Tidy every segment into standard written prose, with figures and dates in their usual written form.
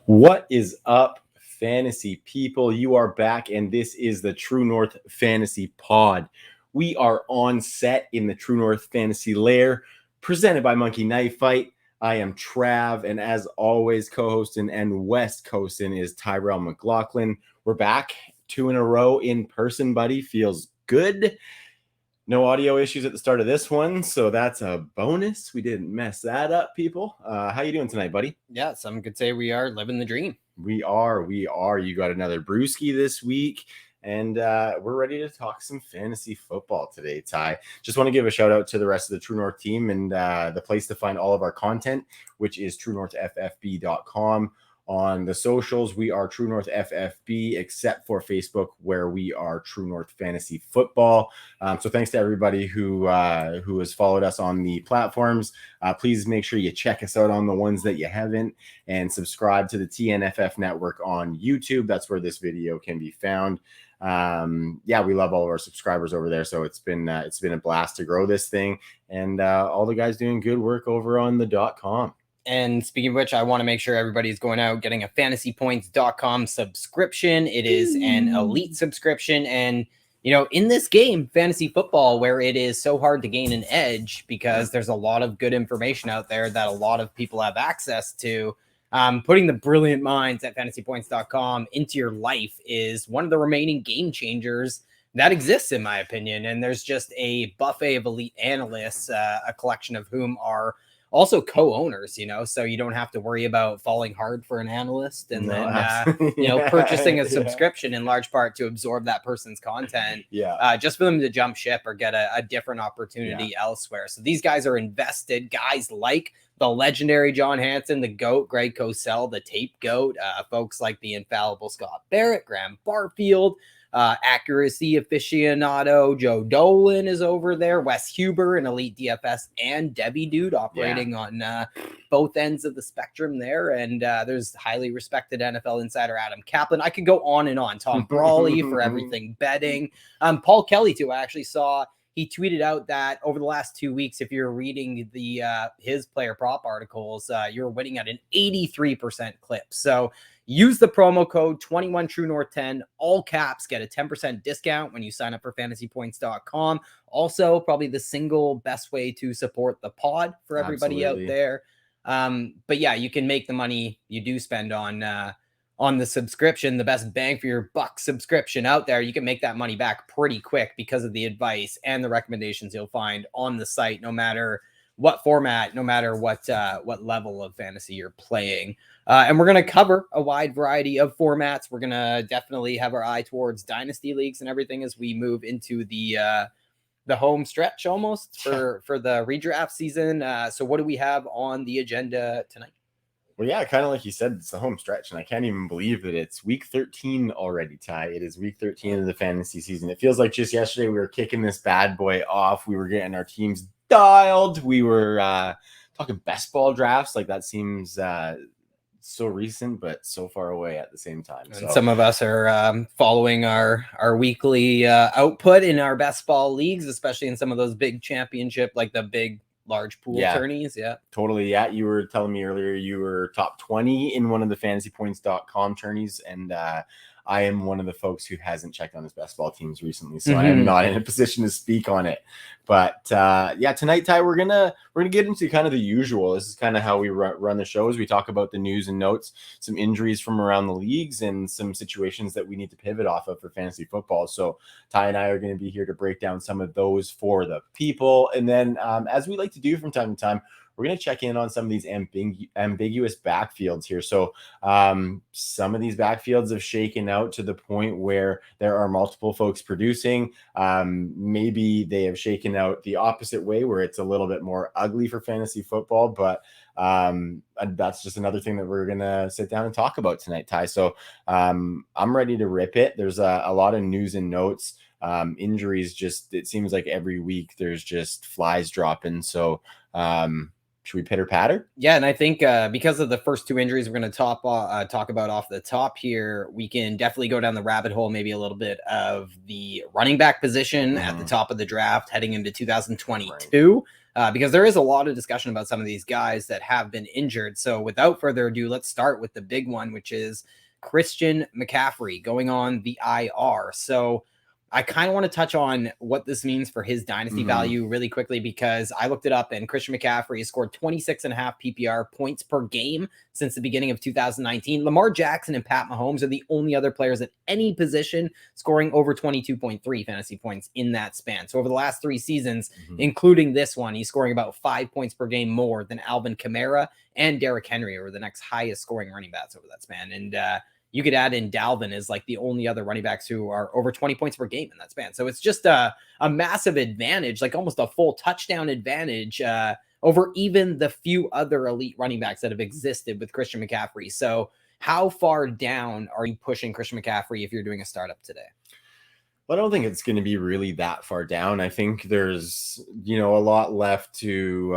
What is up, fantasy people? You are back, and this is the True North Fantasy Pod. We are on set in the True North Fantasy Lair, presented by Monkey Knife Fight. I am Trav, and as always, co-hosting and West Coasting is Tyrell McLaughlin. We're back 2 in a row in person, buddy. Feels good. No audio issues at the start of this one, so that's a bonus. We didn't mess that up, people. How you doing tonight, buddy? Yeah, some could say we are living the dream. We are. You got another brewski this week, and we're ready to talk some fantasy football today, Ty. Just want to give a shout out to the rest of the True North team and the place to find all of our content, which is truenorthffb.com. On the socials, we are True North FFB, except for Facebook, where we are True North Fantasy Football. So thanks to everybody who has followed us on the platforms. Please make sure you check us out on the ones that you haven't, and subscribe to the TNFF network on YouTube. That's where this video can be found. We love all of our subscribers over there. So it's been a blast to grow this thing, and all the guys doing good work over on the .com. And speaking of which, I want to make sure everybody's going out getting a fantasypoints.com subscription. It is an elite subscription. And, in this game, fantasy football, where it is so hard to gain an edge because there's a lot of good information out there that a lot of people have access to, putting the brilliant minds at fantasypoints.com into your life is one of the remaining game changers that exists, in my opinion. And there's just a buffet of elite analysts, a collection of whom are also co-owners, so you don't have to worry about falling hard for an analyst and purchasing a subscription in large part to absorb that person's content. Just for them to jump ship or get a different opportunity elsewhere. So these guys are invested, guys like the legendary John Hansen, the GOAT, Greg Cosell, the tape GOAT, folks like the infallible Scott Barrett, Graham Barfield, accuracy aficionado Joe Dolan is over there, Wes Huber, an elite DFS and Debbie dude operating on both ends of the spectrum there. And there's highly respected NFL insider Adam Kaplan. I could go on and on. Tom Brawley for everything betting. Paul Kelly too. I actually saw he tweeted out that over the last 2 weeks, if you're reading the his player prop articles, you're winning at an 83% clip. So use the promo code 21TrueNorth10, all caps, get a 10% discount when you sign up for fantasypoints.com. Also, probably the single best way to support the pod for everybody out there. But yeah, you can make the money you do spend on the subscription, the best bang for your buck subscription out there. You can make that money back pretty quick because of the advice and the recommendations you'll find on the site, no matter what format, no matter what level of fantasy you're playing. And we're going to cover a wide variety of formats. We're going to definitely have our eye towards dynasty leagues and everything as we move into the home stretch almost for the redraft season. So what do we have on the agenda tonight? Well, yeah, kind of like you said, it's the home stretch, and I can't even believe that it's week 13 already, Ty. It is week 13 of the fantasy season. It feels like just yesterday we were kicking this bad boy off. We were getting our teams dialed. We were talking best ball drafts. Like, that seems so recent, but so far away at the same time. And some of us are following our weekly output in our best ball leagues, especially in some of those big championship, like the big large pool tourneys. Totally. You were telling me earlier you were top 20 in one of the fantasypoints.com tourneys, and I am one of the folks who hasn't checked on his best ball teams recently, so I am not in a position to speak on it. But tonight, Ty, we're gonna get into kind of the usual. This is kind of how we run the shows. We talk about the news and notes, some injuries from around the leagues, and some situations that we need to pivot off of for fantasy football. So Ty and I are going to be here to break down some of those for the people, and then as we like to do from time to time, we're going to check in on some of these ambiguous backfields here. So some of these backfields have shaken out to the point where there are multiple folks producing. Maybe they have shaken out the opposite way where it's a little bit more ugly for fantasy football, but that's just another thing that we're going to sit down and talk about tonight, Ty. So I'm ready to rip it. There's a lot of news and notes. Injuries, just it seems like every week there's just flies dropping. So should we pitter patter? Yeah, and I think because of the first two injuries we're going to talk about off the top here, we can definitely go down the rabbit hole, maybe a little bit of the running back position at the top of the draft heading into 2022. because there is a lot of discussion about some of these guys that have been injured. So without further ado, let's start with the big one, which is Christian McCaffrey going on the IR. So I kind of want to touch on what this means for his dynasty value really quickly, because I looked it up and Christian McCaffrey has scored 26.5 PPR points per game since the beginning of 2019. Lamar Jackson and Pat Mahomes are the only other players at any position scoring over 22.3 fantasy points in that span. So over the last 3 seasons, including this one, he's scoring about 5 points per game more than Alvin Kamara and Derrick Henry, were the next highest scoring running backs over that span. And you could add in Dalvin as like the only other running backs who are over 20 points per game in that span. So it's just a massive advantage, like almost a full touchdown advantage over even the few other elite running backs that have existed with Christian McCaffrey. So how far down are you pushing Christian McCaffrey if you're doing a startup today? Well, I don't think it's going to be really that far down. I think there's, a lot left to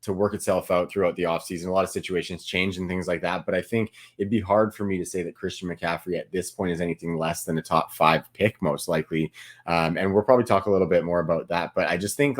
work itself out throughout the offseason. A lot of situations change and things like that. But I think it'd be hard for me to say that Christian McCaffrey at this point is anything less than a top 5 pick, most likely. And we'll probably talk a little bit more about that. But I just think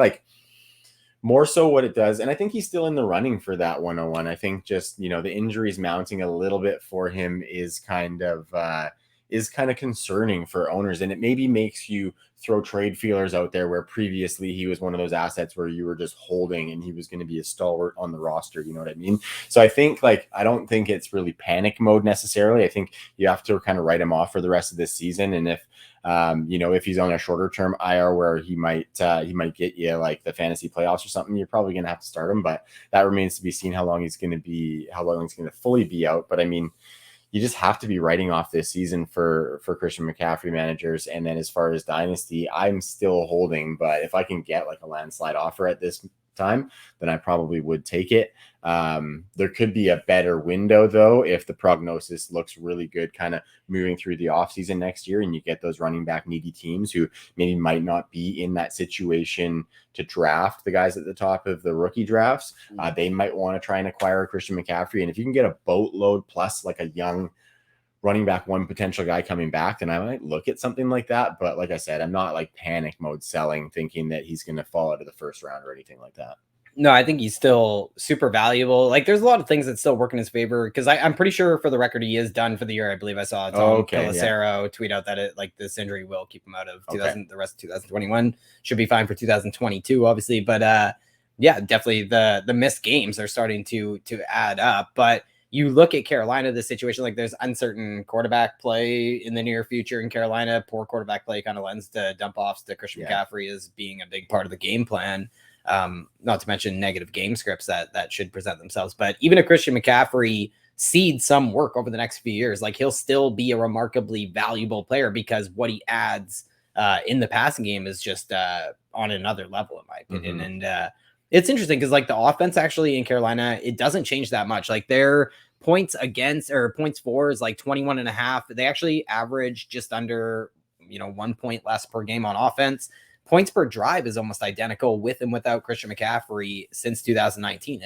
more so what it does, and I think he's still in the running for that 101. I think just, the injuries mounting a little bit for him is kind of concerning for owners, and it maybe makes you throw trade feelers out there where previously he was one of those assets where you were just holding and he was going to be a stalwart on the roster. You know what I mean? So I think I don't think it's really panic mode necessarily. I think you have to kind of write him off for the rest of this season. And if, if he's on a shorter term IR where he might get you like the fantasy playoffs or something, you're probably going to have to start him, but that remains to be seen how long he's going to fully be out. But I mean, you just have to be writing off this season for Christian McCaffrey managers. And then as far as dynasty, I'm still holding, but if I can get like a landslide offer at this time, then I probably would take it. There could be a better window though, if the prognosis looks really good, kind of moving through the offseason next year, and you get those running back needy teams who maybe might not be in that situation to draft the guys at the top of the rookie drafts. They might want to try and acquire Christian McCaffrey. And if you can get a boatload plus like a young running back, one potential guy coming back, then I might look at something like that. But like I said, I'm not like panic mode selling, thinking that he's going to fall out of the first round or anything like that. No, I think he's still super valuable. Like there's a lot of things that still work in his favor, because I'm pretty sure for the record he is done for the year. I believe I saw Tom Pelissero tweet out that this injury will keep him out of the rest of 2021. Should be fine for 2022, obviously. But definitely the missed games are starting to add up. But you look at Carolina, this situation, like there's uncertain quarterback play in the near future in Carolina. Poor quarterback play kind of lends to dump offs to Christian McCaffrey as being a big part of the game plan. Not to mention negative game scripts that should present themselves. But even if Christian McCaffrey seeds some work over the next few years, like he'll still be a remarkably valuable player, because what he adds in the passing game is just on another level, in my opinion. And it's interesting because like the offense actually in Carolina, it doesn't change that much. Like their points against or points for is like 21.5. They actually average just under 1 point less per game on offense. Points per drive is almost identical with and without Christian McCaffrey since 2019.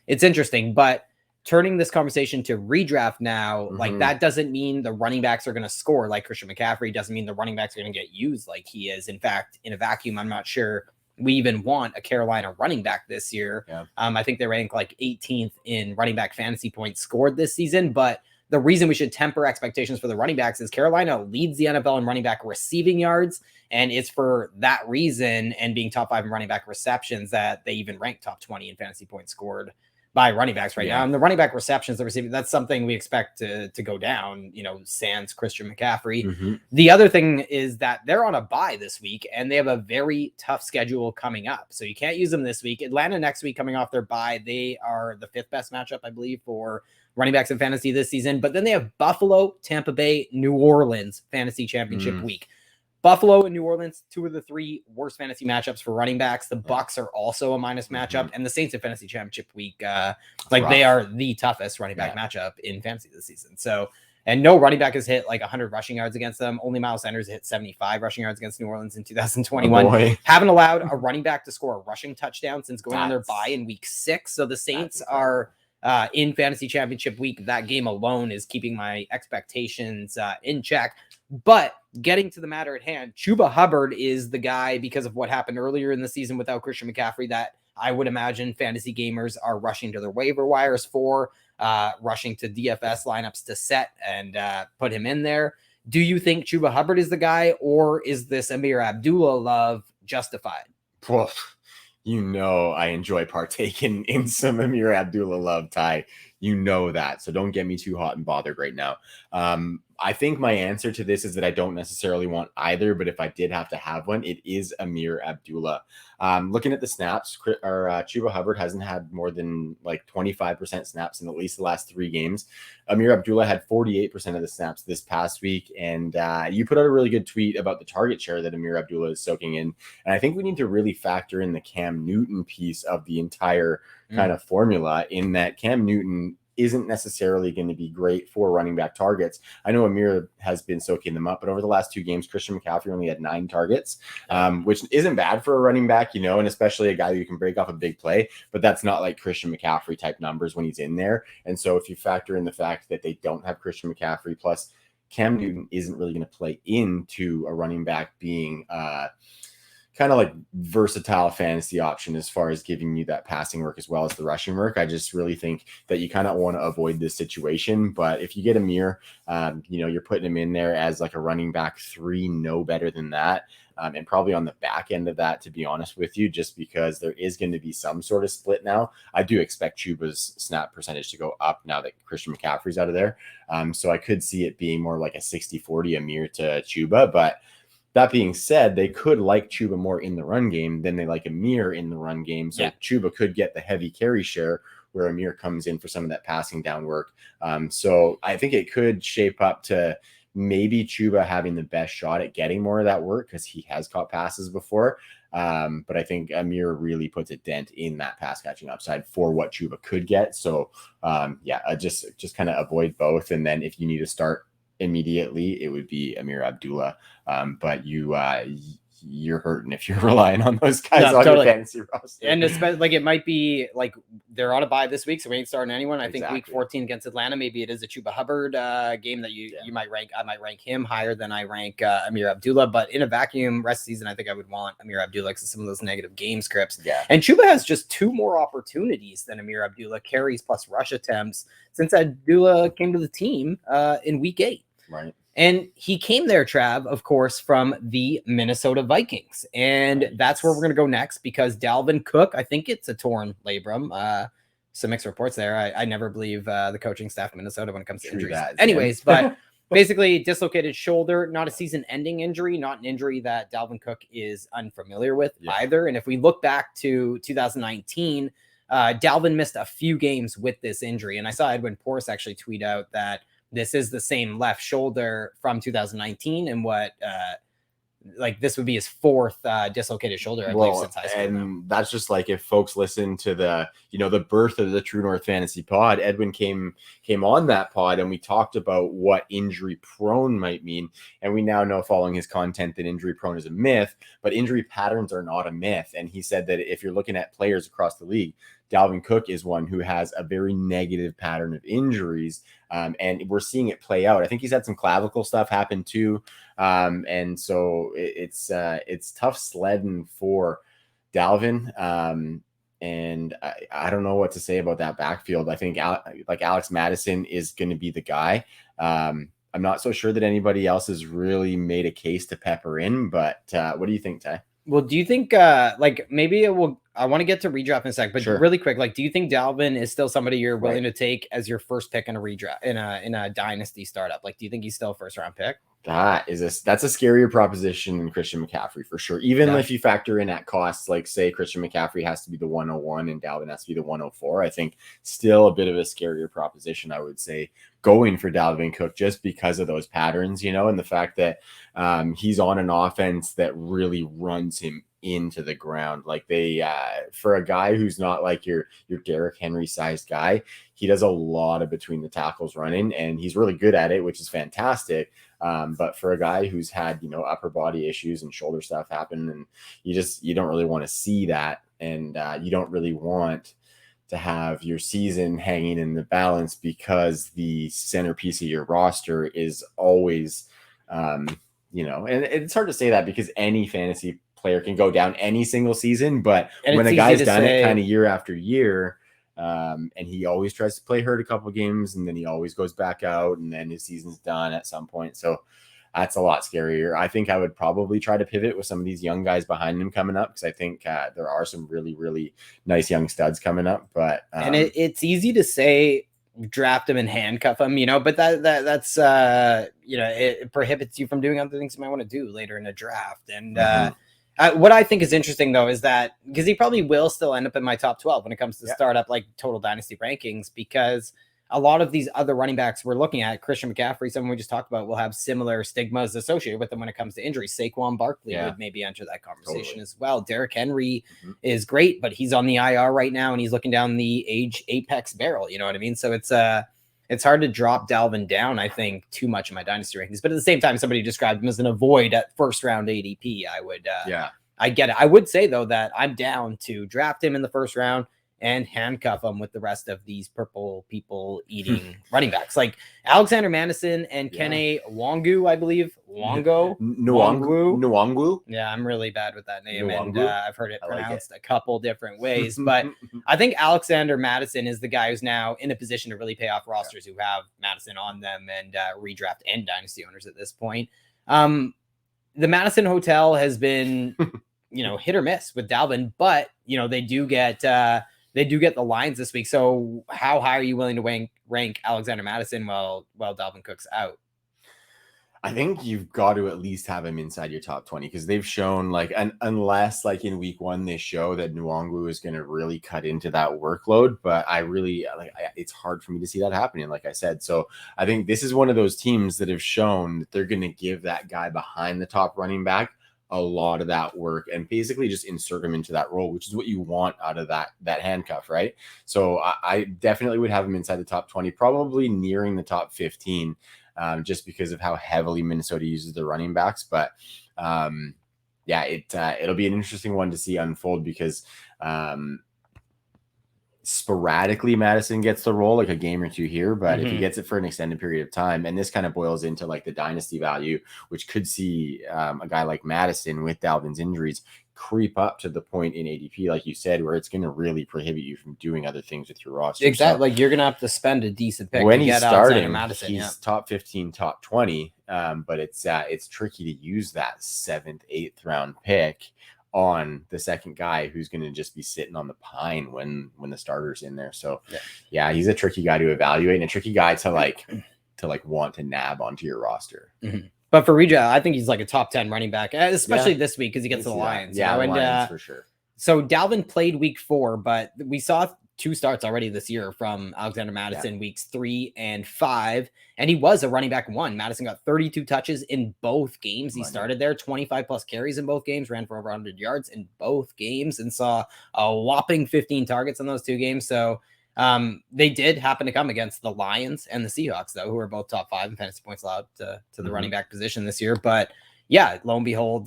It's interesting, but turning this conversation to redraft now, like that doesn't mean the running backs are going to score like Christian McCaffrey. Doesn't mean the running backs are going to get used like he is. In fact, in a vacuum, I'm not sure we even want a Carolina running back this year. I think they rank like 18th in running back fantasy points scored this season, but the reason we should temper expectations for the running backs is Carolina leads the NFL in running back receiving yards. And it's for that reason, and being top 5 in running back receptions, that they even rank top 20 in fantasy points scored by running backs right now. And the running back receptions, the receiving, that's something we expect to go down, sans Christian McCaffrey. The other thing is that they're on a bye this week, and they have a very tough schedule coming up. So you can't use them this week. Atlanta next week coming off their bye. They are the 5th best matchup, I believe, for running backs in fantasy this season. But then they have Buffalo, Tampa Bay, New Orleans fantasy championship week. Buffalo and New Orleans, 2 of the 3 worst fantasy matchups for running backs. The Bucs are also a minus matchup, and the Saints in fantasy championship week, they are the toughest running back matchup in fantasy this season. So, and no running back has hit like 100 rushing yards against them. Only Miles Sanders hit 75 rushing yards against New Orleans in 2021. Haven't allowed a running back to score a rushing touchdown since going on their bye in week 6. So the Saints are in fantasy championship week. That game alone is keeping my expectations in check. But getting to the matter at hand, Chuba Hubbard is the guy, because of what happened earlier in the season without Christian McCaffrey, that I would imagine fantasy gamers are rushing to their waiver wires for, rushing to DFS lineups to set and put him in there. Do you think Chuba Hubbard is the guy, or is this Ameer Abdhulla love justified? Well, you know I enjoy partaking in some Ameer Abdhulla love, Ty. You know that. So don't get me too hot and bothered right now. I think my answer to this is that I don't necessarily want either, but if I did have to have one, it is Ameer Abdhulla. Looking at the snaps, Chuba Hubbard hasn't had more than like 25% snaps in at least the last 3 games. Ameer Abdhulla had 48% of the snaps this past week. And you put out a really good tweet about the target share that Ameer Abdhulla is soaking in. And I think we need to really factor in the Cam Newton piece of the entire kind of formula, in that Cam Newton isn't necessarily going to be great for running back targets. I know Ameer has been soaking them up, but over the last 2 games, Christian McCaffrey only had 9 targets, which isn't bad for a running back, and especially a guy who can break off a big play, but that's not like Christian McCaffrey type numbers when he's in there. And so if you factor in the fact that they don't have Christian McCaffrey, plus Cam Newton isn't really going to play into a running back being kind of like versatile fantasy option as far as giving you that passing work as well as the rushing work, I just really think that you kind of want to avoid this situation. But if you get Ameer, you're putting him in there as like a running back 3, no better than that. And probably on the back end of that, to be honest with you, just because there is going to be some sort of split now. I do expect Chuba's snap percentage to go up now that Christian McCaffrey's out of there. So I could see it being more like a 60-40 Ameer to Chuba, but that being said, they could like Chuba more in the run game than they like Ameer in the run game. So Chuba could get the heavy carry share where Ameer comes in for some of that passing down work. So I think it could shape up to maybe Chuba having the best shot at getting more of that work because he has caught passes before. But I think Ameer really puts a dent in that pass catching upside for what Chuba could get. So just kind of avoid both. And then if you need to start immediately, it would be Ameer Abdhulla. But you're hurting if you're relying on those guys on your fantasy roster. And especially like it might be like they're on a bye this week, so we ain't starting anyone. I think week 14 against Atlanta, maybe it is a Chuba Hubbard game that you might rank. I might rank him higher than I rank Ameer Abdhulla, but in a vacuum rest of the season, I think I would want Ameer Abdhulla because of some of those negative game scripts. Yeah. And Chuba has just 2 more opportunities than Ameer Abdhulla, carries plus rush attempts, since Abdullah came to the team in week 8. Right. And he came there, Trav, of course, from the Minnesota Vikings. And that's where we're going to go next because Dalvin Cook, I think it's a torn labrum. Some mixed reports there. I never believe the coaching staff of Minnesota when it comes to injuries. Anyways, but basically dislocated shoulder, not a season-ending injury, not an injury that Dalvin Cook is unfamiliar with either. And if we look back to 2019, Dalvin missed a few games with this injury. And I saw Edwin Porras actually tweet out that this is the same left shoulder from 2019 and what this would be his 4th dislocated shoulder, I believe, since high school. And that's just like if folks listen to the birth of the True North Fantasy Pod, Edwin came on that pod and we talked about what injury prone might mean. And we now know following his content that injury prone is a myth, but injury patterns are not a myth. And he said that if you're looking at players across the league, Dalvin Cook is one who has a very negative pattern of injuries. And we're seeing it play out. I think he's had some clavicle stuff happen too. And so it's tough sledding for Dalvin. And I don't know what to say about that backfield. I think Alex Mattison is going to be the guy. I'm not so sure that anybody else has really made a case to pepper in, but what do you think, Ty? Well, do you think maybe I want to get to redraft in a sec, but really quick, do you think Dalvin is still somebody you're willing to take as your first pick in a redraft in a dynasty startup? Do you think he's still a first round pick? That's a scarier proposition than Christian McCaffrey for sure. Even if you factor in at costs, like say Christian McCaffrey has to be the 101 and Dalvin has to be the 104, I think still a bit of a scarier proposition, I would say, going for Dalvin Cook just because of those patterns, and the fact that he's on an offense that really runs him into the ground. For a guy who's not like your Derrick Henry sized guy, he does a lot of between the tackles running and he's really good at it, which is fantastic. But for a guy who's had, upper body issues and shoulder stuff happen, and you don't really want to see that. And you don't really want to have your season hanging in the balance because the centerpiece of your roster is always And it's hard to say that because any fantasy player can go down any single season, but And when it's a guy's easy to done it say- kind of year after year, and he always tries to play hurt a couple games, and then he always goes back out, and then his season's done at some point. So that's a lot scarier. I think I would probably try to pivot with some of these young guys behind him coming up, because I think there are some really, really nice young studs coming up. But and it's easy to say draft him and handcuff him, but that's it prohibits you from doing other things you might want to do later in a draft. And what I think is interesting though is that because he probably will still end up in my top 12 when it comes to startup like total dynasty rankings, because a lot of these other running backs we're looking at, Christian McCaffrey, someone we just talked about, will have similar stigmas associated with them when it comes to injuries. Saquon Barkley would maybe enter that conversation as well. Derrick Henry is great, but he's on the IR right now and he's looking down the age apex barrel. You know what I mean? So it's hard to drop Dalvin down, I think, too much in my dynasty rankings. But at the same time, somebody described him as an avoid at first round ADP. I get it. I would say though that I'm down to draft him in the first round and handcuff them with the rest of these purple people eating running backs like Alexander Mattison and Kene Nwangwu, I believe. Nwangwu. Yeah, I'm really bad with that name. Nwangwu? And I've heard it pronounced a couple different ways. But I think Alexander Mattison is the guy who's now in a position to really pay off rosters who have Mattison on them and redraft and dynasty owners at this point. The Mattison Hotel has been, hit or miss with Dalvin, but, they do get the lines this week. So how high are you willing to rank Alexander Mattison while Dalvin Cook's out? I think you've got to at least have him inside your top 20, because they've shown unless in week 1, they show that Nwangwu is going to really cut into that workload. But it's hard for me to see that happening, like I said. So I think this is one of those teams that have shown that they're going to give that guy behind the top running back a lot of that work and basically just insert him into that role, which is what you want out of that handcuff, right? So I definitely would have him inside the top 20, probably nearing the top 15, just because of how heavily Minnesota uses their running backs. But it'll be an interesting one to see unfold, because sporadically Mattison gets the role, like a game or two here, but if he gets it for an extended period of time, and this kind of boils into the dynasty value, which could see a guy like Mattison with Dalvin's injuries creep up to the point in ADP, like you said, where it's going to really prohibit you from doing other things with your roster. Exactly. So, you're going to have to spend a decent pick when to he's get starting. Mattison, he's top 15, top 20, but it's tricky to use that 7th, 8th round pick on the second guy who's going to just be sitting on the pine when the starter's in there. So he's a tricky guy to evaluate and a tricky guy to want to nab onto your roster. But for redraft, I think he's like a top 10 running back, especially this week because he gets the Lions. Yeah, Lions for sure. So Dalvin played week 4, but we saw 2 starts already this year from Alexander Mattison, weeks 3 and 5. And he was a running back 1. Mattison got 32 touches in both games. He started there, 25 plus carries in both games, ran for over 100 yards in both games, and saw a whopping 15 targets in those 2 games. So they did happen to come against the Lions and the Seahawks, though, who are both top 5 in fantasy points allowed to the running back position this year. But yeah, lo and behold,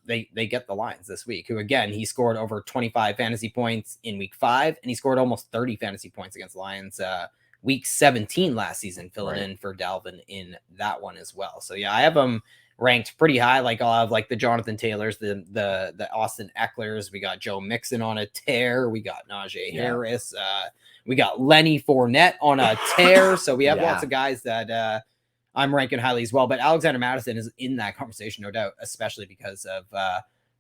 they get the Lions this week, who, again, he scored over 25 fantasy points in week 5, and he scored almost 30 fantasy points against the Lions week 17 last season, filling in for Dalvin in that one as well. So yeah, I have them ranked pretty high. I'll have the Jonathan Taylors, the Austin Ecklers. We got Joe Mixon on a tear. We got Najee Harris. We got Lenny Fournette on a tear. So we have lots of guys that I'm ranking highly as well. But Alexander Mattison is in that conversation, no doubt, especially because of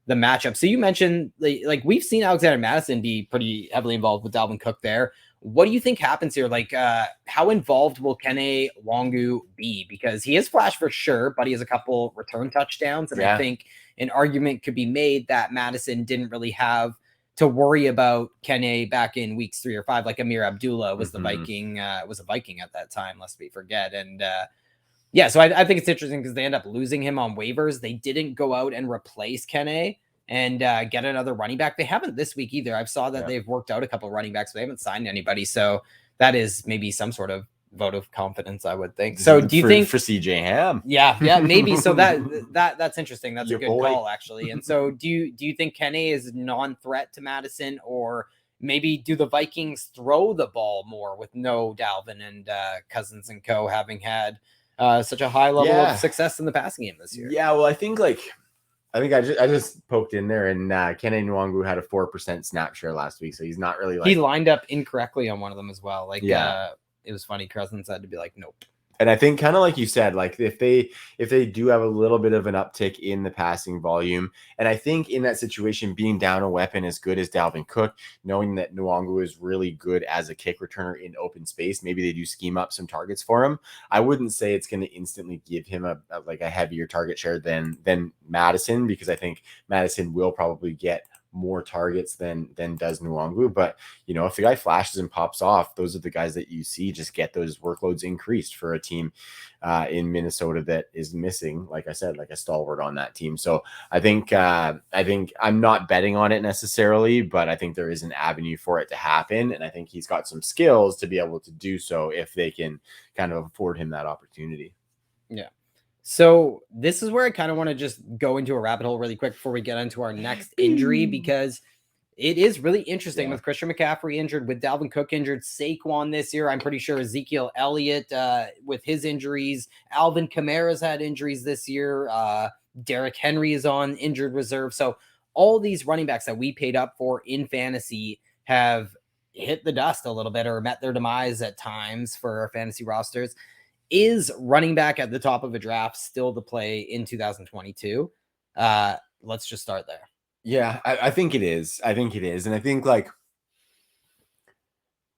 the matchup. So you mentioned we've seen Alexander Mattison be pretty heavily involved with Dalvin Cook there. What do you think happens here? How involved will Kene Nwangwu be? Because he is flash for sure, but he has a couple return touchdowns. And I think an argument could be made that Mattison didn't really have to worry about Kene back in weeks 3 or 5. Like Ameer Abdhulla was the Viking, was a Viking at that time, lest we forget. And so I think it's interesting because they end up losing him on waivers. They didn't go out and replace Kene and get another running back. They haven't this week either. I've saw that they've worked out a couple of running backs, but they haven't signed anybody. So that is maybe some sort of vote of confidence, I would think. So do you think for CJ Ham? Yeah, maybe. So that's interesting. That's a good call, actually. And so do you think Kene is non-threat to Mattison, or maybe do the Vikings throw the ball more with no Dalvin and Cousins and co having had such a high level of success in the passing game this year. Yeah, well, I think I just poked in there, and Kene Nwangwu had a 4% snap share last week, so he's not really he lined up incorrectly on one of them as well. It was funny. Cousins had to be like, nope. And I think kind of like you said, like if they do have a little bit of an uptick in the passing volume, and I think in that situation, being down a weapon as good as Dalvin Cook, knowing that Nwangwu is really good as a kick returner in open space, maybe they do scheme up some targets for him. I wouldn't say it's going to instantly give him a heavier target share than Mattison, because I think Mattison will probably get more targets than does Nwangwu. But if the guy flashes and pops off, those are the guys that you see just get those workloads increased for a team in Minnesota that is missing, like I said, like a stalwart on that team. So I think I'm not betting on it necessarily, but I think there is an avenue for it to happen, and I think he's got some skills to be able to do so if they can kind of afford him that opportunity. Yeah. So this is where I kind of want to just go into a rabbit hole really quick before we get into our next injury, because it is really interesting with Christian McCaffrey injured, with Dalvin Cook injured, Saquon this year. I'm pretty sure Ezekiel Elliott with his injuries. Alvin Kamara's had injuries this year. Derrick Henry is on injured reserve. So all these running backs that we paid up for in fantasy have hit the dust a little bit or met their demise at times for our fantasy rosters. Is running back at the top of a draft still the play in 2022? Let's just start there. Yeah, I think it is. And I think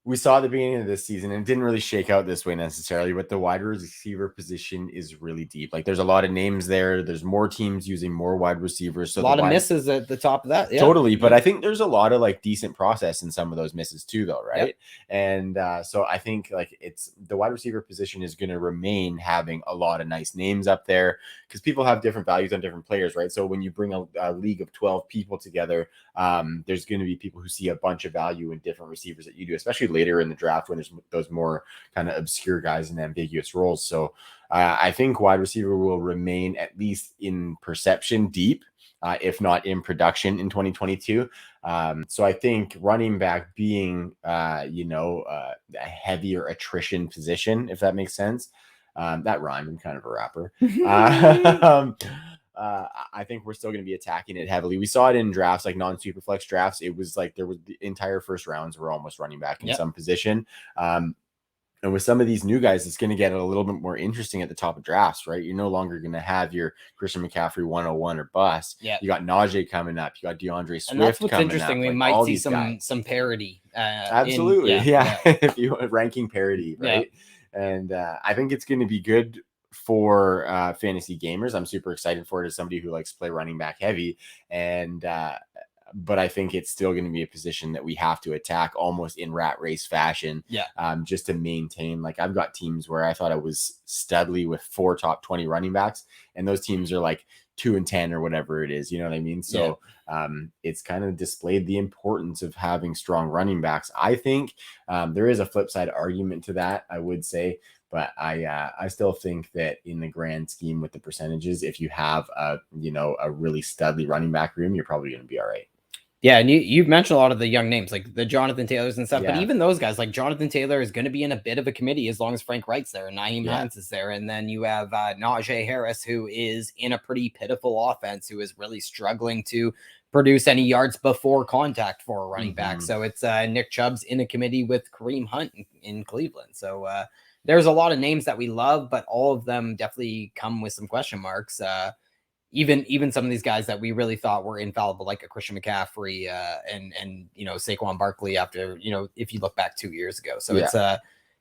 we saw at the beginning of this season, and it didn't really shake out this way necessarily, but the wide receiver position is really deep. Like there's a lot of names there. There's more teams using more wide receivers. So a lot of misses at the top of that. Yeah. Totally. But I think there's a lot of decent process in some of those misses too, though. Right. Yep. And so I think it's the wide receiver position is going to remain having a lot of nice names up there, because people have different values on different players. Right. So when you bring a league of 12 people together, there's going to be people who see a bunch of value in different receivers that you do, especially later in the draft when there's those more kind of obscure guys in ambiguous roles. So I think wide receiver will remain, at least in perception, deep, if not in production in 2022. So I think running back being, a heavier attrition position, if that makes sense. That rhymed. I'm kind of a rapper. I think we're still going to be attacking it heavily. We saw it in drafts, like non-super flex drafts. It was like there was the entire first rounds were almost running back in some position. And with some of these new guys, it's going to get a little bit more interesting at the top of drafts, right? You're no longer going to have your Christian McCaffrey 101 or bust. Yeah. You got Najee coming up. You got Deandre Swift. And that's what's interesting. Up. We might see some parity. Absolutely. If you ranking parity, right? Yeah. And I think it's going to be good for fantasy gamers. I'm super excited for it as somebody who likes to play running back heavy, and but I think it's still going to be a position that we have to attack almost in rat race fashion. Just to maintain. Like I've got teams where I thought I was studly with 4 top 20 running backs, and those teams are like 2 and 10 or whatever it is. You know what I mean? So it's kind of displayed the importance of having strong running backs. I think there is a flip side argument to that, I would say. But I still think that in the grand scheme with the percentages, if you have a really studly running back room, you're probably going to be all right. Yeah, and you've mentioned a lot of the young names, like the Jonathan Taylors and stuff, but even those guys, like Jonathan Taylor is going to be in a bit of a committee as long as Frank Wright's there and Nyheim Hines is there. And then you have Najee Harris, who is in a pretty pitiful offense, who is really struggling to produce any yards before contact for a running back. So it's Nick Chubb's in a committee with Kareem Hunt in Cleveland. So there's a lot of names that we love, but all of them definitely come with some question marks. Even some of these guys that we really thought were infallible, like a Christian McCaffrey and Saquon Barkley after, if you look back 2 years ago. So it's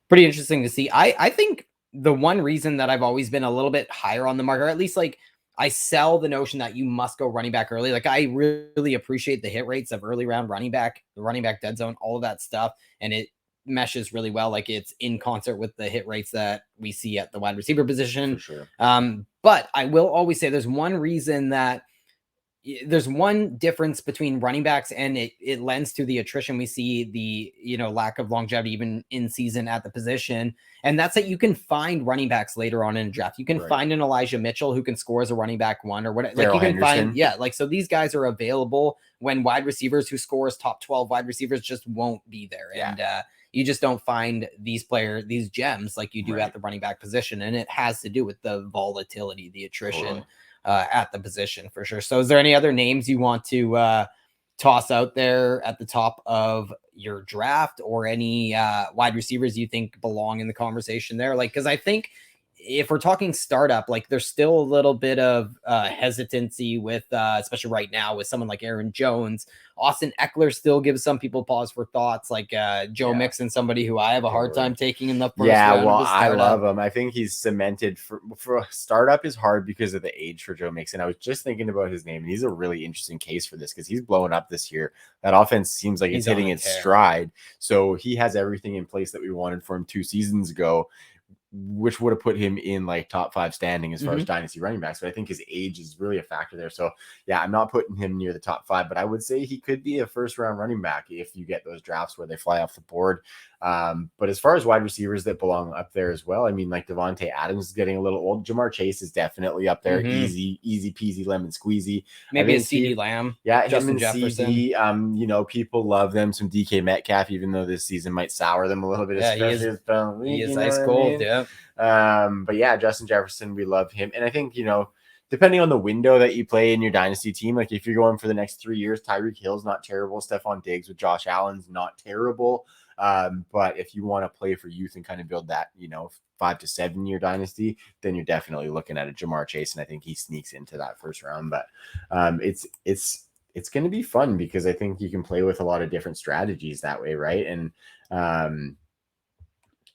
pretty interesting to see. I think the one reason that I've always been a little bit higher on the market, or at least like I sell the notion that you must go running back early. Like I really appreciate the hit rates of early round running back, the running back dead zone, all of that stuff. And it meshes really well. Like it's in concert with the hit rates that we see at the wide receiver position. For sure. But I will always say there's one difference between running backs, and it lends to the attrition we see, the lack of longevity even in season at the position. And that's that you can find running backs later on in a draft. You can find an Elijah Mitchell who can score as a running back 1 or whatever. Like you can find, so these guys are available when wide receivers who score as top 12 wide receivers just won't be there. And you just don't find these gems like you do at the running back position. And it has to do with the volatility, the attrition at the position for sure. So is there any other names you want to toss out there at the top of your draft, or any wide receivers you think belong in the conversation there? Like, because I think if we're talking startup, like there's still a little bit of hesitancy with, especially right now with someone like Aaron Jones. Austin Eckler still gives some people pause for thoughts, like Joe Mixon, somebody who I have a hard time taking in the first round. Well, I love him. I think he's cemented for a startup is hard because of the age for Joe Mixon. I was just thinking about his name, and he's a really interesting case for this because he's blowing up this year. That offense seems like it's hitting its stride. So he has everything in place that we wanted for him 2 seasons ago, which would have put him in like top 5 standing as far as dynasty running backs. But I think his age is really a factor there. So yeah, I'm not putting him near the top 5, but I would say he could be a first round running back if you get those drafts where they fly off the board. But as far as wide receivers that belong up there as well, I mean, like Devontae Adams is getting a little old. Jamar Chase is definitely up there. Easy peasy lemon squeezy. Maybe a CeeDee Lamb. Yeah, Justin Jefferson. CD, you know, people love them. Some DK Metcalf, even though this season might sour them a little bit. Yeah, he is ice cold. Yeah. But yeah, Justin Jefferson, we love him. And I think, you know, depending on the window that you play in your dynasty team, like if you're going for the next 3 years, Tyreek Hill's not terrible. Stephon Diggs with Josh Allen's not terrible. But if you want to play for youth and kind of build that, you know, 5 to 7 year dynasty, then you're definitely looking at a Jamar Chase. And I think he sneaks into that first round. But it's going to be fun because I think you can play with a lot of different strategies that way. Right. And,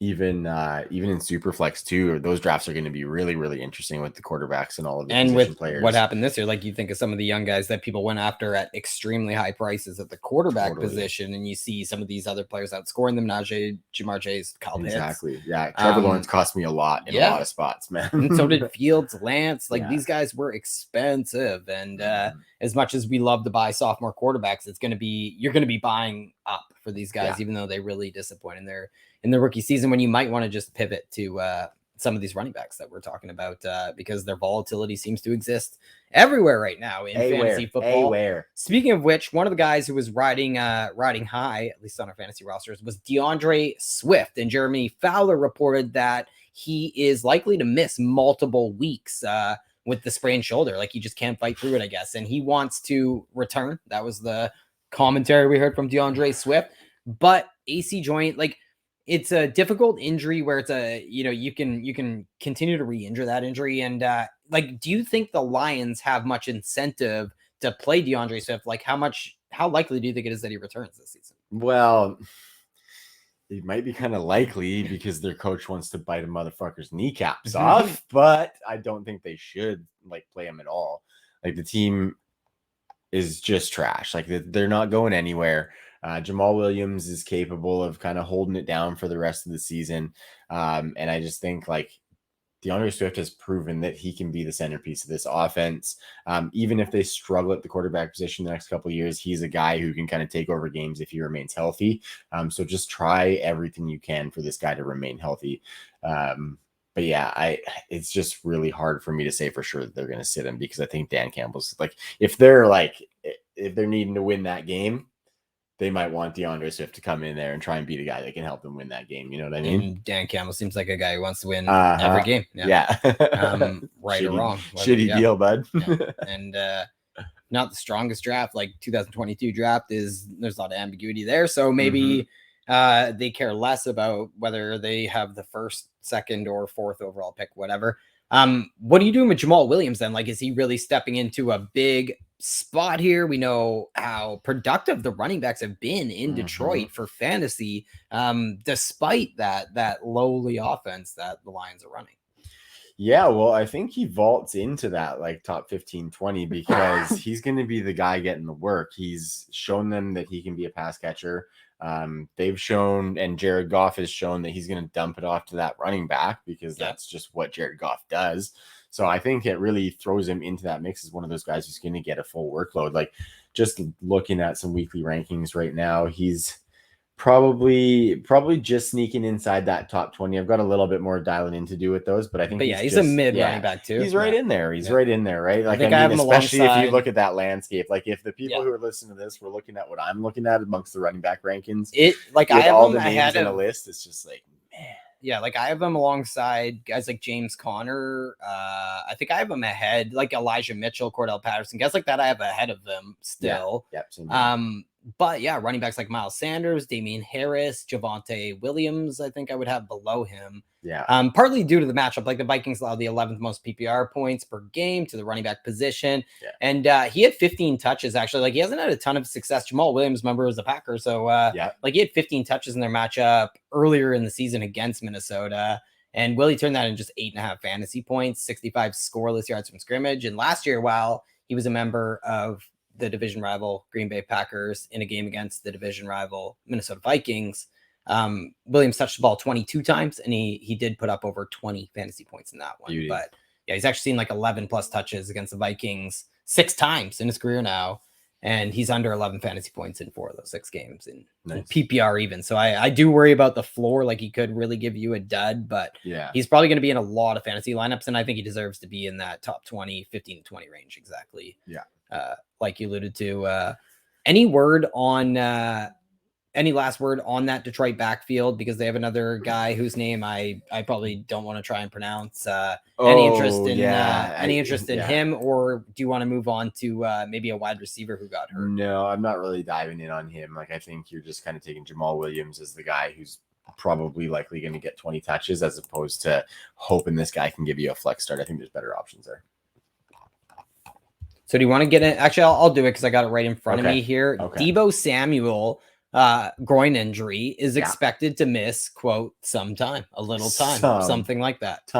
even in Superflex too, those drafts are going to be really, really interesting with the quarterbacks and all of the position players. What happened this year, like you think of some of the young guys that people went after at extremely high prices at the quarterback position, and you see some of these other players outscoring them. Najee, Jamar Chase, Kyle Pitts. Exactly. Yeah. Trevor Lawrence cost me a lot in a lot of spots, man. And so did Fields, Lance. Like these guys were expensive. And as much as we love to buy sophomore quarterbacks, you're going to be buying up for these guys, even though they really disappoint in the rookie season, when you might want to just pivot to some of these running backs that we're talking about because their volatility seems to exist everywhere right now in fantasy football. Speaking of which, one of the guys who was riding high, at least on our fantasy rosters, was Deandre Swift. And Jeremy Fowler reported that he is likely to miss multiple weeks with the sprained shoulder. Like he just can't fight through it, I guess. And he wants to return. That was the commentary we heard from Deandre Swift. But AC joint, like, it's a difficult injury where it's you can continue to re-injure that injury. And like, do you think the Lions have much incentive to play Deandre Swift? Like how likely do you think it is that he returns this season? Well, it might be kind of likely because their coach wants to bite a motherfucker's kneecaps off, but I don't think they should like play him at all. Like the team is just trash. Like they're not going anywhere. Jamal Williams is capable of kind of holding it down for the rest of the season. And I just think like DeAndre Swift has proven that he can be the centerpiece of this offense. Even if they struggle at the quarterback position the next couple of years, he's a guy who can kind of take over games if he remains healthy. So just try everything you can for this guy to remain healthy. But yeah, it's just really hard for me to say for sure that they're going to sit him because I think Dan Campbell's like, if they're needing to win that game, they might want DeAndre Swift to come in there and try and be the guy that can help them win that game. You know what I mean? And Dan Campbell seems like a guy who wants to win every game. Yeah. Right or wrong. Shitty deal, bud. And not the strongest draft. Like 2022 draft there's a lot of ambiguity there. So maybe they care less about whether they have the first, second, or fourth overall pick, whatever. What are you doing with Jamal Williams then? Like, is he really stepping into a big spot here? We know how productive the running backs have been in Detroit for fantasy, despite that lowly offense that the Lions are running. Yeah, well, I think he vaults into that like top 15, 20 because he's going to be the guy getting the work. He's shown them that he can be a pass catcher. They've shown, and Jared Goff has shown that he's going to dump it off to that running back because that's just what Jared Goff does. So I think it really throws him into that mix as one of those guys who's going to get a full workload. Like just looking at some weekly rankings right now, he's Probably just sneaking inside that top 20. I've got a little bit more dialing in to do with those, but I think he's a mid running back too. He's right in there. He's right in there, right? Like, I have him especially alongside... if you look at that landscape, like if the people who are listening to this were looking at what I'm looking at amongst the running back rankings, I have all him the names in of... a list, it's just like, man. Yeah, like I have him alongside guys like James Conner. I think I have him ahead, like Elijah Mitchell, Cordell Patterson, guys like that. I have ahead of them still. But yeah, running backs like Miles Sanders, Damian Harris, Javonte Williams, I think I would have below him. Yeah. Partly due to the matchup, like the Vikings allow the 11th most PPR points per game to the running back position. Yeah. And he had 15 touches, actually. Like, he hasn't had a ton of success. Jamal Williams, member, is a Packer. So, like, he had 15 touches in their matchup earlier in the season against Minnesota. And Willie turned that in just 8.5 fantasy points, 65 scoreless yards from scrimmage. And last year, while he was a member of the division rival Green Bay Packers in a game against the division rival Minnesota Vikings, Williams touched the ball 22 times, and he did put up over 20 fantasy points in that one. Beauty. But yeah, he's actually seen like 11 plus touches against the Vikings 6 times in his career now, and he's under 11 fantasy points in 4 of those 6 games in PPR even. So I do worry about the floor. Like, he could really give you a dud, but he's probably going to be in a lot of fantasy lineups, and I think he deserves to be in that top 20, 15 to 20 range. Exactly. Yeah. Like you alluded to. Any last word on that Detroit backfield? Because they have another guy whose name I probably don't want to try and pronounce. Any interest in him, or do you want to move on to maybe a wide receiver who got hurt? No, I'm not really diving in on him. Like, I think you're just kind of taking Jamal Williams as the guy who's probably likely going to get 20 touches, as opposed to hoping this guy can give you a flex start. I think there's better options there. So do you want to get in? Actually, I'll do it because I got it right in front of me here. Okay. Deebo Samuel, groin injury, is expected to miss, quote, some time, a little time, something like that.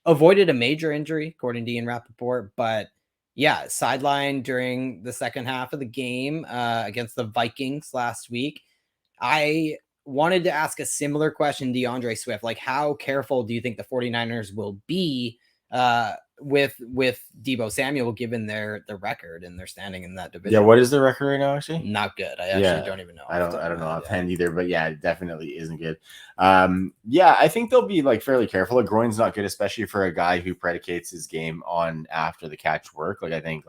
Avoided a major injury, according to Ian Rappaport, but yeah, sidelined during the second half of the game against the Vikings last week. I wanted to ask a similar question, DeAndre Swift. Like, how careful do you think the 49ers will be with Deebo Samuel, given their record and their standing in that division? Yeah, what is the record right now, actually? Not good. I actually don't even know. I don't know offhand either, but yeah, it definitely isn't good. I think they'll be like fairly careful. A groin's not good, especially for a guy who predicates his game on after the catch work. Like, I think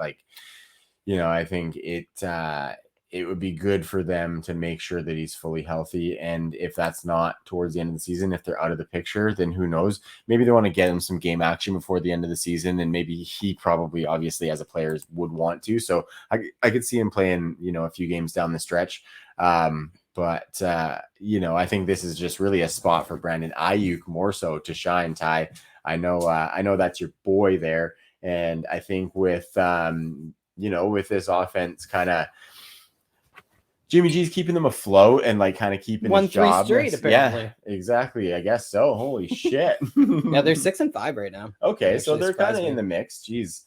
it would be good for them to make sure that he's fully healthy. And if that's not towards the end of the season, if they're out of the picture, then who knows? Maybe they want to get him some game action before the end of the season. And maybe he probably, obviously, as a player, would want to. So I could see him playing, a few games down the stretch. But I think this is just really a spot for Brandon Aiyuk more so to shine. Ty, I know that's your boy there. And I think with this offense kind of, Jimmy G's keeping them afloat and like kind of keeping his job. 3 straight, apparently. Yeah, exactly. I guess so. Holy shit. Yeah, they're 6-5 right now. Okay, so they're kind of in the mix. Jeez.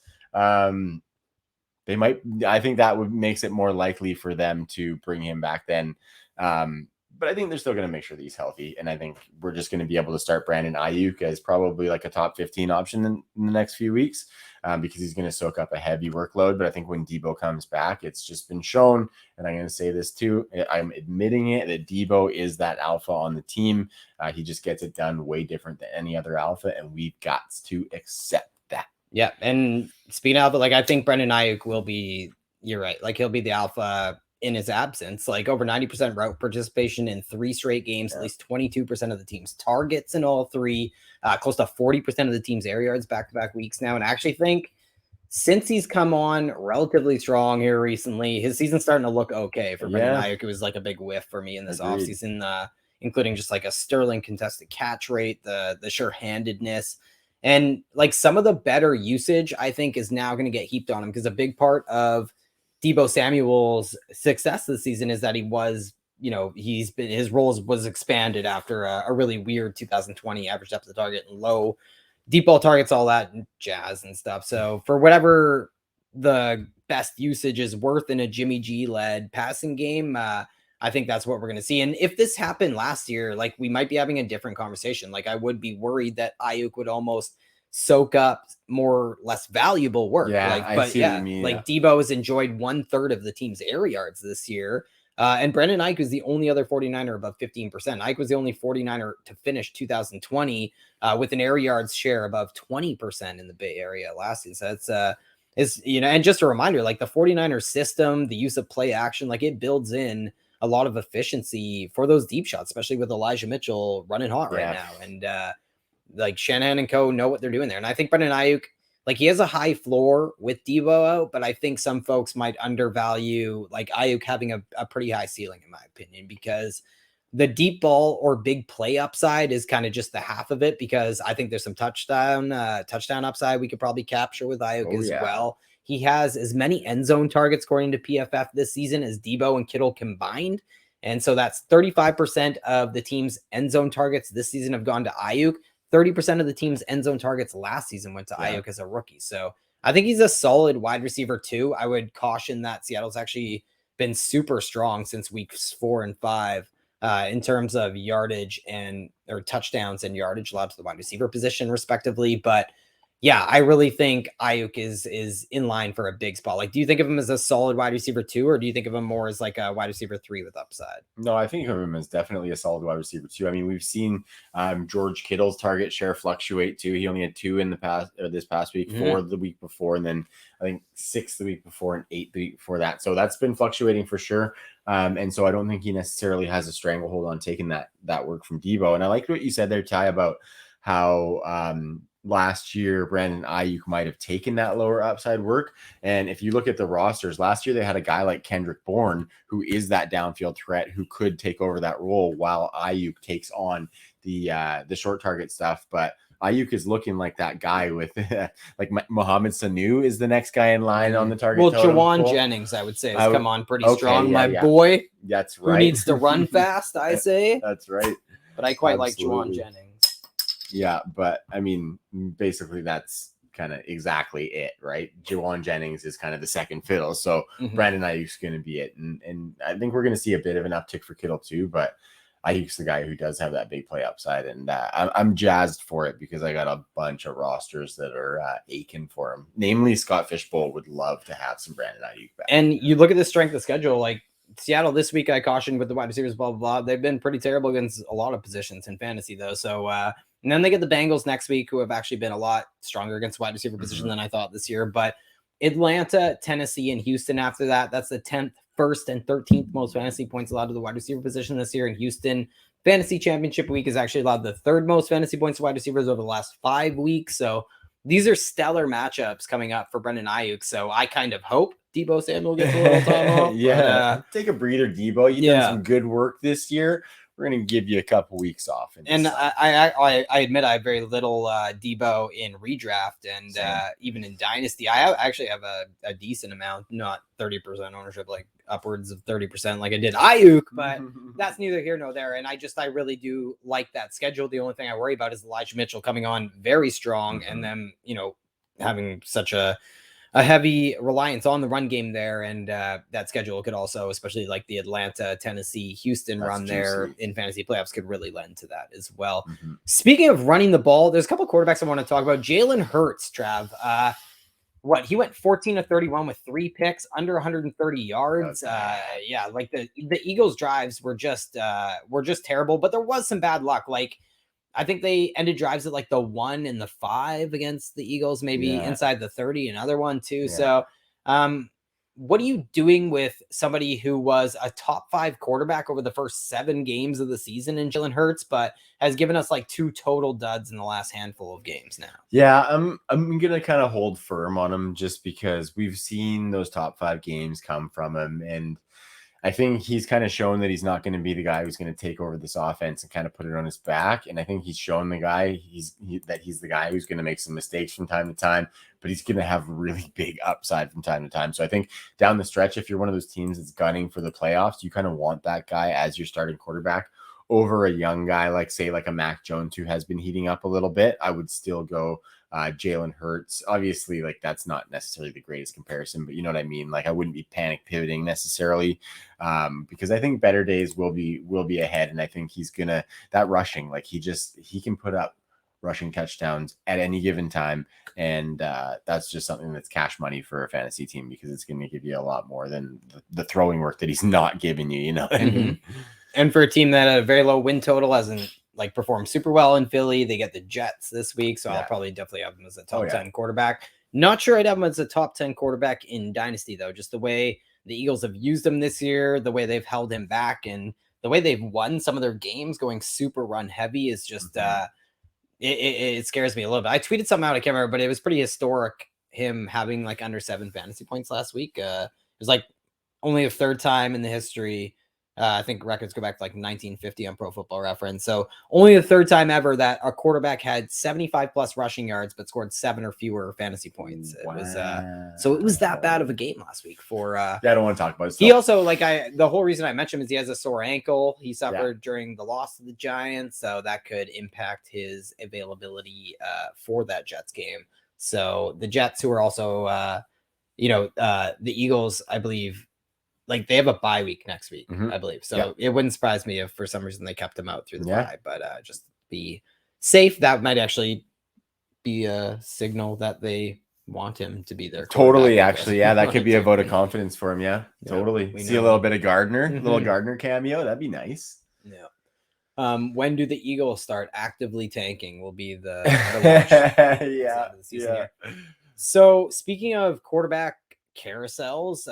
They might. I think that makes it more likely for them to bring him back then. But I think they're still going to make sure that he's healthy. And I think we're just going to be able to start Brandon Aiyuk as probably like a top 15 option in the next few weeks because he's going to soak up a heavy workload. But I think when Deebo comes back, it's just been shown, and I'm going to say this too, I'm admitting it, that Deebo is that alpha on the team. He just gets it done way different than any other alpha, and we've got to accept that. Yeah, and speaking of alpha, like I think Brandon Aiyuk will be, you're right, like he'll be the alpha in his absence. Like over 90% route participation in 3 straight games, at least 22% of the team's targets in all 3, close to 40% of the team's air yards back-to-back weeks now. And I actually think since he's come on relatively strong here recently, his season's starting to look okay for Brandon Aiyuk. It was like a big whiff for me in this offseason, including just like a sterling contested catch rate, the sure-handedness, and like some of the better usage I think is now going to get heaped on him, because a big part of Deebo Samuel's success this season is that he was, his role was expanded after a really weird 2020 average depth of the target and low deep ball targets, all that jazz and stuff. So for whatever the best usage is worth in a Jimmy G led passing game, I think that's what we're going to see. And if this happened last year, like we might be having a different conversation. Like I would be worried that Aiyuk would almost soak up more less valuable work. Yeah, I see what you mean. Like Deebo has enjoyed 1/3 of the team's air yards this year. And Brandon Aiyuk is the only other 49er above 15%. Aiyuk was the only 49er to finish 2020 with an air yards share above 20% in the Bay Area last season. So it's and just a reminder, like the 49er system, the use of play action, like it builds in a lot of efficiency for those deep shots, especially with Elijah Mitchell running hot right now. And like Shanahan and co know what they're doing there. And I think Brandon Aiyuk, like he has a high floor with Deebo out, but I think some folks might undervalue like Aiyuk having a pretty high ceiling, in my opinion, because the deep ball or big play upside is kind of just the half of it, because I think there's some touchdown upside we could probably capture with Aiyuk as well. He has as many end zone targets, according to PFF, this season as Deebo and Kittle combined. And so that's 35% of the team's end zone targets this season have gone to Aiyuk. 30% of the team's end zone targets last season went to Aiyuk as a rookie. So I think he's a solid wide receiver too. I would caution that Seattle's actually been super strong since weeks 4 and 5 in terms of yardage or touchdowns and yardage allowed to the wide receiver position respectively. But yeah, I really think Aiyuk is in line for a big spot. Like, do you think of him as a solid wide receiver 2, or do you think of him more as like a wide receiver 3 with upside? No, I think of him as definitely a solid wide receiver 2. I mean, we've seen George Kittle's target share fluctuate too. He only had 2 in the past or this past week, 4 the week before, and then I think 6 the week before and 8 the week before that. So that's been fluctuating for sure. And so I don't think he necessarily has a stranglehold on taking that work from Deebo. And I liked what you said there, Ty, about how last year Brandon Aiyuk might have taken that lower upside work. And if you look at the rosters, last year they had a guy like Kendrick Bourne, who is that downfield threat, who could take over that role while Aiyuk takes on the short target stuff. But Aiyuk is looking like that guy with like Mohamed Sanu is the next guy in line on the target. Well, Jawan Jennings, I would say, has come on pretty strong. My boy, that's right. Who needs to run fast, I say. That's right. But I quite like Jawan Jennings. Yeah, but I mean, basically that's kind of exactly it, right? Jawan Jennings is kind of the second fiddle. So Brandon Aiyuk's going to be it. And I think we're going to see a bit of an uptick for Kittle too, but Aiyuk's the guy who does have that big play upside. And I'm jazzed for it because I got a bunch of rosters that are aching for him. Namely, Scott Fishbowl would love to have some Brandon Aiyuk back. And you look at the strength of schedule, like Seattle this week, I cautioned with the wide receivers, blah, blah, blah. They've been pretty terrible against a lot of positions in fantasy though. So, and then they get the Bengals next week, who have actually been a lot stronger against wide receiver position than I thought this year. But Atlanta, Tennessee, and Houston after that, that's the 10th, 1st, and 13th most fantasy points allowed to the wide receiver position this year. In Houston, fantasy championship week has actually allowed the 3rd most fantasy points to wide receivers over the last 5 weeks. So these are stellar matchups coming up for Brandon Aiyuk. So I kind of hope Deebo Samuel gets a little time off. Take a breather, Deebo. You've done some good work this year. We're going to give you a couple weeks off. And I admit I have very little Deebo in redraft and even in Dynasty. I actually have a decent amount, not 30% ownership, like upwards of 30% like I did Aiyuk, but that's neither here nor there. And I really do like that schedule. The only thing I worry about is Elijah Mitchell coming on very strong and then, having such a heavy reliance on the run game there, and that schedule could also, especially like the Atlanta, Tennessee, Houston run there in fantasy playoffs, could really lend to that as well. Speaking of running the ball, there's a couple of quarterbacks I want to talk about. Jalen Hurts, Trav. He went 14 of 31 with 3 picks, under 130 yards. Like the Eagles' drives were just terrible, but there was some bad luck. Like, I think they ended drives at like the 1 and the 5 against the Eagles, maybe inside the 30, another one too. Yeah. So what are you doing with somebody who was a top 5 quarterback over the first 7 games of the season in Jalen Hurts, but has given us like 2 total duds in the last handful of games now? Yeah, I'm going to kind of hold firm on him just because we've seen those top 5 games come from him. And I think he's kind of shown that he's not going to be the guy who's going to take over this offense and kind of put it on his back. And I think he's shown the guy that he's the guy who's going to make some mistakes from time to time, but he's going to have really big upside from time to time. So I think down the stretch, if you're one of those teams that's gunning for the playoffs, you kind of want that guy as your starting quarterback over a young guy like, say, like a Mac Jones who has been heating up a little bit. I would still go Jalen Hurts. Obviously, like, that's not necessarily the greatest comparison, but you know what I mean? Like, I wouldn't be panic pivoting necessarily because I think better days will be ahead. And I think he's gonna, that rushing, like he can put up rushing touchdowns at any given time. And that's just something that's cash money for a fantasy team because it's going to give you a lot more than the throwing work that he's not giving you, you know what I mean? And for a team that had a very low win total, hasn't like performed super well in Philly, they get the Jets this week. So I'll probably definitely have him as a top 10 quarterback. Not sure I'd have him as a top 10 quarterback in Dynasty, though. Just the way the Eagles have used him this year, the way they've held him back, and the way they've won some of their games going super run heavy is just it scares me a little bit. I tweeted something out, I can't remember, but it was pretty historic, him having like under 7 fantasy points last week. It was like only the third time in the history. I think records go back to like 1950 on Pro Football Reference. So only the third time ever that a quarterback had 75 plus rushing yards, but scored 7 or fewer fantasy points. It was so it was that bad of a game last week for I don't want to talk about it. He also the whole reason I mentioned him is he has a sore ankle. He suffered during the loss to the Giants, so that could impact his availability for that Jets game. So the Jets, who are also the Eagles, I believe, like they have a bye week next week, I believe. So it wouldn't surprise me if for some reason they kept him out through the bye, but just be safe. That might actually be a signal that they want him to be there. Totally. Actually. Yeah. That could be a vote of confidence for him. Yeah, totally. See a little bit of Gardner, little Gardner cameo. That'd be nice. Yeah. When do the Eagles start actively tanking will be the season. So speaking of quarterback carousels,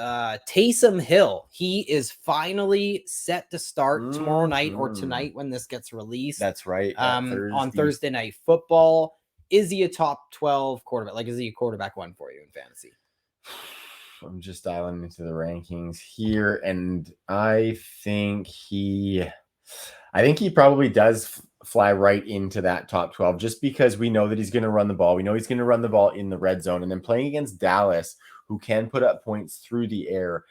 Taysom Hill, he is finally set to start tomorrow night or tonight when this gets released. That's right. On Thursday Night Football. Is he a top 12 quarterback? Like, is he a quarterback 1 for you in fantasy? I'm just dialing into the rankings here, and I think he probably does fly right into that top 12 just because we know that he's going to run the ball. We know he's going to run the ball in the red zone, and then playing against Dallas, who can put up points through the air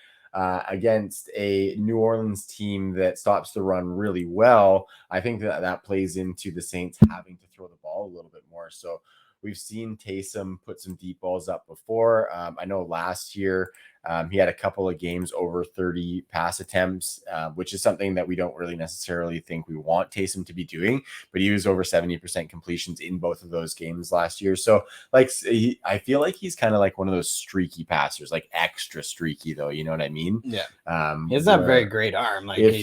against a New Orleans team that stops the run really well. I think that plays into the Saints having to throw the ball a little bit more. So we've seen Taysom put some deep balls up before. I know last year he had a couple of games over 30 pass attempts, which is something that we don't really necessarily think we want Taysom to be doing, but he was over 70% completions in both of those games last year. So like, I feel like he's kind of like one of those streaky passers, like extra streaky though. You know what I mean? Yeah. He has not a very great arm. Like if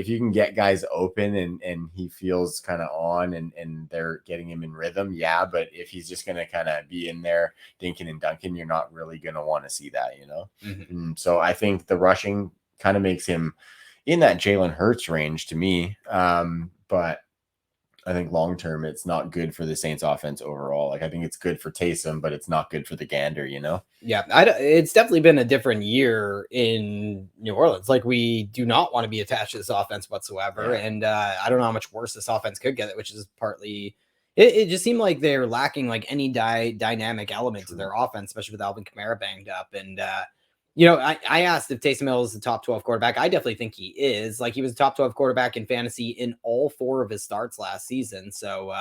you can get guys open and he feels kind of on and they're getting him in rhythm. Yeah. But if he's just going to kind of be in there dinking and dunking, you're not really going to want to see that, you know? So I think the rushing kind of makes him in that Jalen Hurts range to me. But I think long term, it's not good for the Saints offense overall. Like I think it's good for Taysom, but it's not good for the gander, you know? Yeah, it's definitely been a different year in New Orleans. Like we do not want to be attached to this offense whatsoever. Yeah. And I don't know how much worse this offense could get, which is partly it just seemed like they're lacking like any dynamic element to their offense, especially with Alvin Kamara banged up. And, I asked if Taysom Hill is the top 12 quarterback. I definitely think he is. Like he was a top 12 quarterback in fantasy in all 4 of his starts last season. So,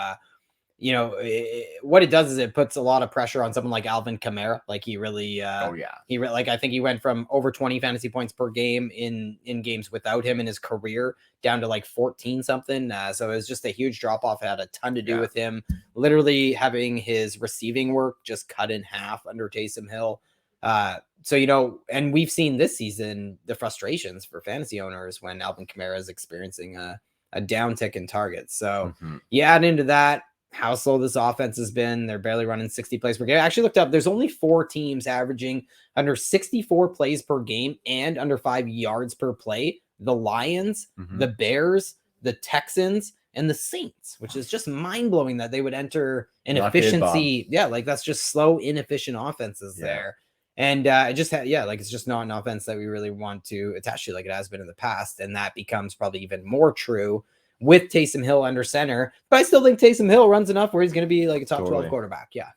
what it does is it puts a lot of pressure on someone like Alvin Kamara. Like he really, I think he went from over 20 fantasy points per game in games without him in his career down to like 14 something. So it was just a huge drop off. It had a ton to do with him literally having his receiving work just cut in half under Taysom Hill. And we've seen this season the frustrations for fantasy owners when Alvin Kamara is experiencing a downtick in targets. So you add into that how slow this offense has been. They're barely running 60 plays per game. I actually looked up. There's only 4 teams averaging under 64 plays per game and under 5 yards per play. The Lions, the Bears, the Texans, and the Saints, which is just mind-blowing that they would enter an efficiency. Yeah, like that's just slow, inefficient offenses there. And it's just not an offense that we really want to attach to like it has been in the past. And that becomes probably even more true with Taysom Hill under center. But I still think Taysom Hill runs enough where he's going to be like a top 12 quarterback. Yeah.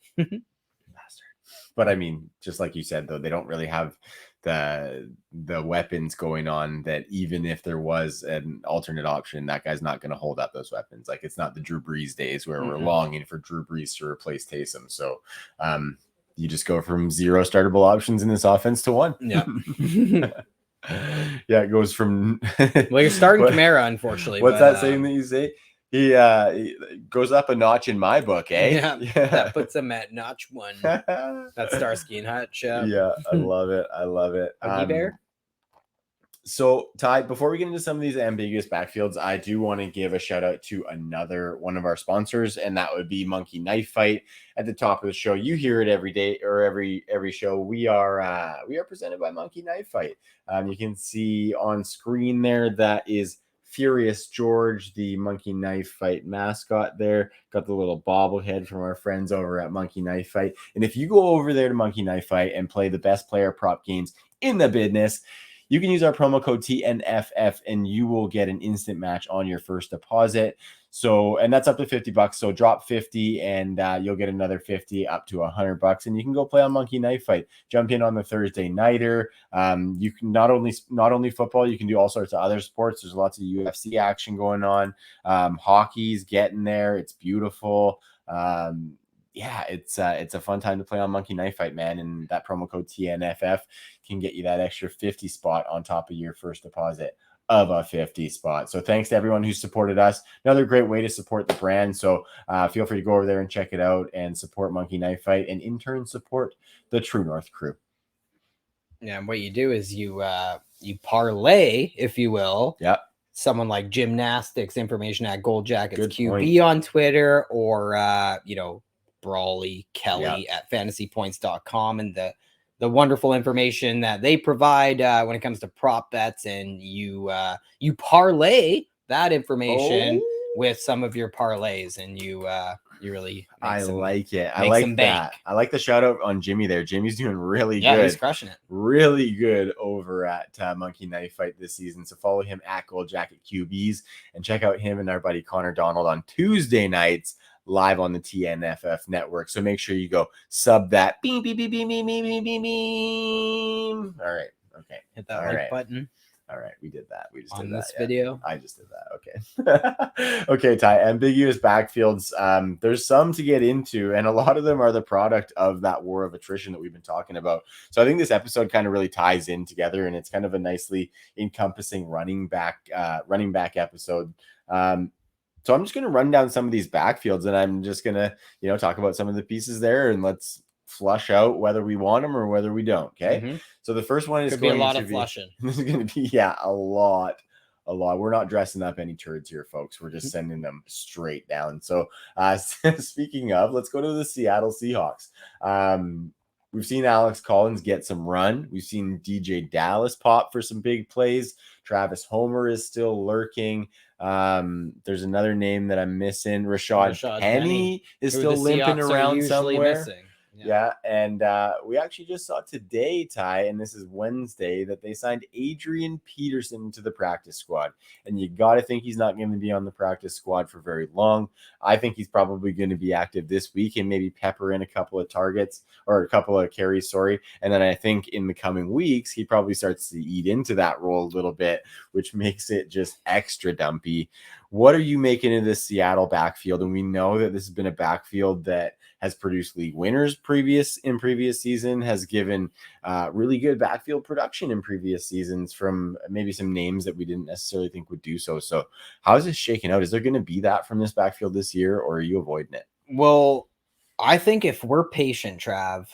But I mean, just like you said, though, they don't really have the weapons going on that even if there was an alternate option, that guy's not going to hold up those weapons. Like it's not the Drew Brees days where we're longing for Drew Brees to replace Taysom. So you just go from 0 startable options in this offense to 1. Yeah. Yeah, it goes from well, you're starting Kamara, unfortunately. What's that saying that you say? he goes up a notch in my book, eh? Yeah. That puts him at notch 1. That's Starsky and Hutch. Yeah, I love it. Huggy Bear? So, Ty, before we get into some of these ambiguous backfields, I do want to give a shout out to another one of our sponsors, and that would be Monkey Knife Fight. At the top of the show, you hear it every day or every show. We are presented by Monkey Knife Fight. You can see on screen there that is Furious George, the Monkey Knife Fight mascot there. Got the little bobblehead from our friends over at Monkey Knife Fight. And if you go over there to Monkey Knife Fight and play the best player prop games in the business, you can use our promo code TNFF and you will get an instant match on your first deposit. So, and that's up to $50. So drop 50 and you'll get another 50 up to $100. And you can go play on Monkey Knife Fight. Jump in on the Thursday nighter. You can not only football, you can do all sorts of other sports. There's lots of UFC action going on. Hockey's getting there. It's beautiful. Yeah, it's a fun time to play on Monkey Knife Fight, man. And that promo code TNFF can get you that extra 50 spot on top of your first deposit of a 50 spot. So thanks to everyone who supported us. Another great way to support the brand. So feel free to go over there and check it out and support Monkey Knife Fight and in turn support the True North crew. Yeah, and what you do is you parlay, if you will. Yep. Someone like Gymnastics information at Gold Jackets Good QB point. on Twitter, or Brawley Kelly at fantasypoints.com, and the wonderful information that they provide when it comes to prop bets, and you parlay that information with some of your parlays, and you really like it. I like that. I like the shout out on Jimmy there. Jimmy's doing really good. He's crushing it. Really good over at Monkey Knife Fight this season. So follow him at Gold Jacket QBs and check out him and our buddy Connor Donald on Tuesday nights live on the TNFF network. So make sure you go sub that. Beam, beam, beam, beam, beam, beam, beam, beam. All right. Okay. Hit that like button. All right. We did that. We just on did this that. video. I just did that. Okay. Okay, Ty. Ambiguous backfields. There's some to get into, and a lot of them are the product of that war of attrition that we've been talking about. So I think this episode kind of really ties in together, and it's kind of a nicely encompassing running back episode. So I'm just going to run down some of these backfields, and I'm just going to, talk about some of the pieces there, and let's flush out whether we want them or whether we don't. Okay. Mm-hmm. So the first one is going to be a lot of flushing. This is going to be, a lot. We're not dressing up any turds here, folks. We're just sending them straight down. So speaking of, let's go to the Seattle Seahawks. We've seen Alex Collins get some run. We've seen DJ Dallas pop for some big plays. Travis Homer is still lurking. There's another name that I'm missing. Rashad Penny is still limping around somewhere. Missing. Yeah. And we actually just saw today, Ty, and this is Wednesday, that they signed Adrian Peterson to the practice squad. And you got to think he's not going to be on the practice squad for very long. I think he's probably going to be active this week and maybe pepper in a couple of carries, And then I think in the coming weeks, he probably starts to eat into that role a little bit, which makes it just extra dumpy. What are you making of this Seattle backfield? And we know that this has been a backfield that has produced league winners in previous season, has given really good backfield production in previous seasons from maybe some names that we didn't necessarily think would do so. So how is this shaking out? Is there going to be that from this backfield this year, or are you avoiding it? Well, I think if we're patient, Trav,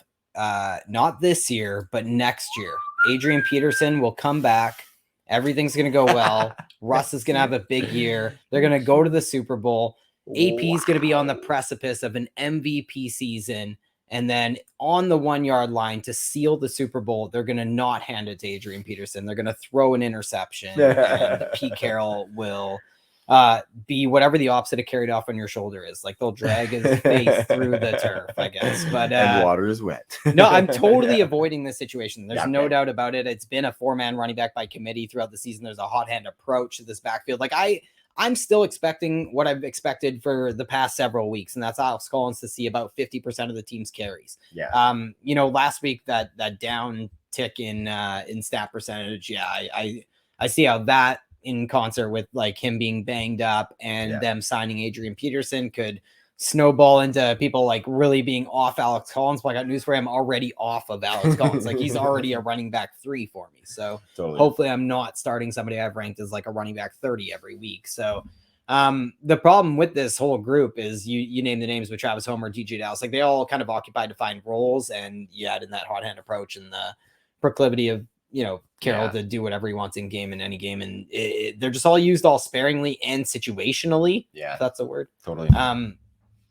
not this year, but next year, Adrian Peterson will come back. Everything's going to go well. Russ is going to have a big year. They're going to go to the Super Bowl. AP is going to be on the precipice of an MVP season. And then on the 1 yard line to seal the Super Bowl, they're going to not hand it to Adrian Peterson. They're going to throw an interception, and Pete Carroll will be whatever the opposite of carried off on your shoulder is. Like, they'll drag his face through the turf, I guess. But and water is wet. No, I'm totally avoiding this situation. There's no doubt about it. It's been a 4-man running back by committee throughout the season. There's a hot hand approach to this backfield. Like, I'm still expecting what I've expected for the past several weeks, and that's Alex Collins to see about 50% of the team's carries. Yeah. Last week that down tick in stat percentage. Yeah, I see how that in concert with like him being banged up and them signing Adrian Peterson could snowball into people like really being off Alex Collins. But I got news for him, already off of Alex Collins. Like, he's already a running back 3 for me. So hopefully I'm not starting somebody I've ranked as like a running back 30 every week. So The problem with this whole group is you name the names with Travis Homer, DJ Dallas, like they all kind of occupy defined roles, and you add in that hot hand approach and the proclivity of, Carroll to do whatever he wants in game in any game. And they're just all used all sparingly and situationally. Yeah. If that's a word. Totally.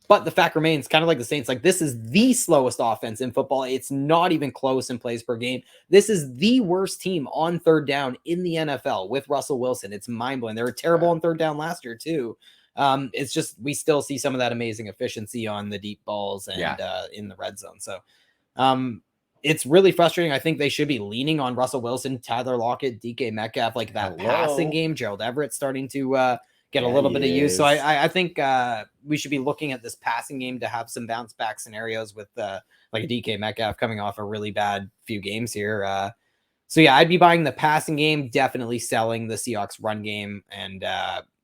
But the fact remains, kind of like the Saints, like this is the slowest offense in football. It's not even close in plays per game. This is the worst team on third down in the NFL with Russell Wilson. It's mind-blowing. They were terrible on third down last year too. It's just, we still see some of that amazing efficiency on the deep balls and in the red zone. So it's really frustrating. I think they should be leaning on Russell Wilson, Tyler Lockett, DK Metcalf, like that passing game. Gerald Everett's starting to get a little bit of use. So I think we should be looking at this passing game to have some bounce back scenarios with like a DK Metcalf coming off a really bad few games here. So yeah, I'd be buying the passing game, definitely selling the Seahawks run game, and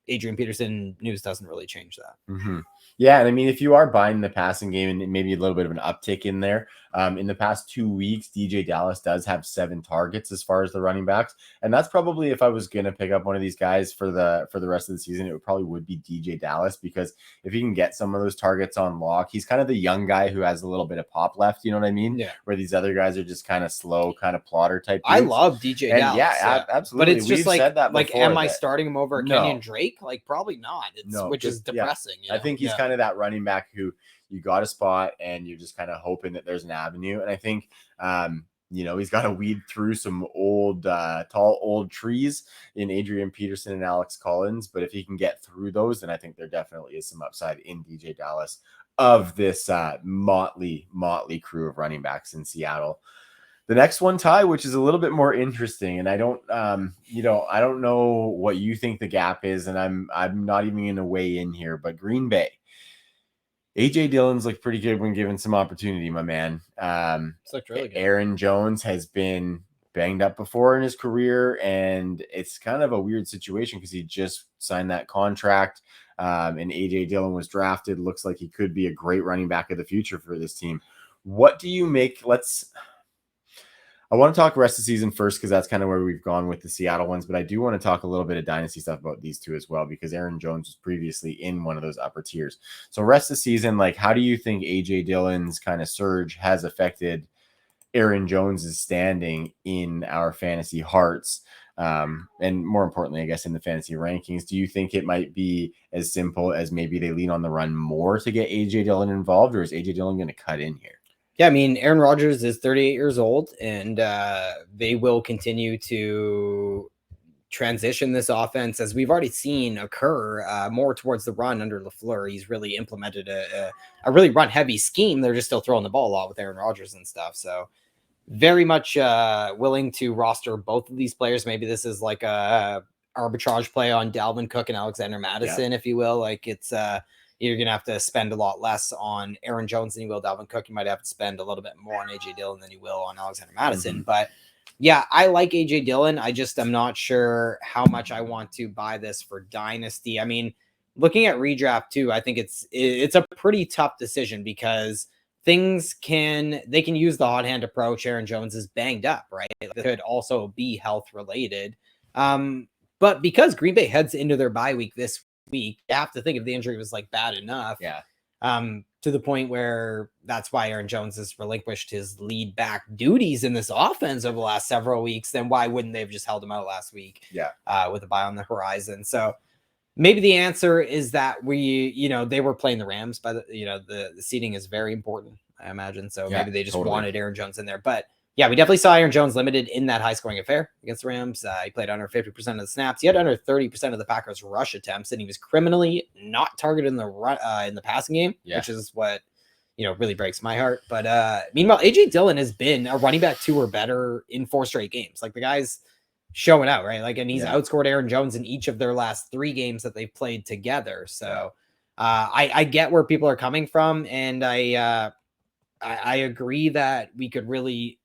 Adrian Peterson news doesn't really change that. Mm-hmm. Yeah, and I mean, if you are buying the passing game and maybe a little bit of an uptick in there, in the past 2 weeks, DJ Dallas does have 7 targets as far as the running backs, and that's probably, if I was going to pick up one of these guys for the rest of the season, it would be DJ Dallas, because if he can get some of those targets on lock, he's kind of the young guy who has a little bit of pop left. You know what I mean? Yeah. Where these other guys are just kind of slow, kind of plotter type. I love DJ Dallas. Yeah, absolutely. But it's just said that before, am I starting him over Kenyon Drake? Like, probably not. Which is depressing. I think he's kind of that running back who you got a spot and you're just kind of hoping that there's an avenue. And I think, he's got to weed through some tall old trees in Adrian Peterson and Alex Collins. But if he can get through those, then I think there definitely is some upside in DJ Dallas of this motley crew of running backs in Seattle. The next one, Ty, which is a little bit more interesting, and I don't know what you think the gap is, and I'm not even going to weigh in here, but Green Bay. AJ Dillon's looked pretty good when given some opportunity, my man. It's looked really good. Aaron Jones has been banged up before in his career, and it's kind of a weird situation because he just signed that contract, and AJ Dillon was drafted. Looks like he could be a great running back of the future for this team. What do you make? I want to talk rest of the season first because that's kind of where we've gone with the Seattle ones, but I do want to talk a little bit of dynasty stuff about these two as well, because Aaron Jones was previously in one of those upper tiers. So rest of the season, like, how do you think AJ Dillon's kind of surge has affected Aaron Jones's standing in our fantasy hearts? And more importantly, I guess, in the fantasy rankings, do you think it might be as simple as maybe they lean on the run more to get AJ Dillon involved, or is AJ Dillon going to cut in here? Yeah, I mean, Aaron Rodgers is 38 years old, and they will continue to transition this offense, as we've already seen occur, more towards the run under LaFleur. He's really implemented a really run-heavy scheme. They're just still throwing the ball a lot with Aaron Rodgers and stuff. So very much willing to roster both of these players. Maybe this is like a arbitrage play on Dalvin Cook and Alexander Mattison, if you will. Like, it's you're going to have to spend a lot less on Aaron Jones than you will Dalvin Cook. You might have to spend a little bit more on AJ Dillon than you will on Alexander Mattison. But yeah, I like AJ Dillon. I just am not sure how much I want to buy this for dynasty. I mean, looking at redraft too, I think it's a pretty tough decision, because they can use the hot hand approach. Aaron Jones is banged up, right? It could also be health related. But because Green Bay heads into their bye week this week, you have to think if the injury was like bad enough, to the point where that's why Aaron Jones has relinquished his lead back duties in this offense over the last several weeks, then why wouldn't they have just held him out last week? With a bye on the horizon. So maybe the answer is that they were playing the Rams, by the seating is very important, I imagine. So maybe they just wanted Aaron Jones in there. But yeah, we definitely saw Aaron Jones limited in that high-scoring affair against the Rams. He played under 50% of the snaps. He had under 30% of the Packers' rush attempts, and he was criminally not targeted in the passing game, which is what really breaks my heart. But meanwhile, AJ Dillon has been a running back 2 or better in 4 straight games. Like, the guy's showing out, right? Like, and he's outscored Aaron Jones in each of their last 3 games that they've played together. So I get where people are coming from, and I agree that we could really.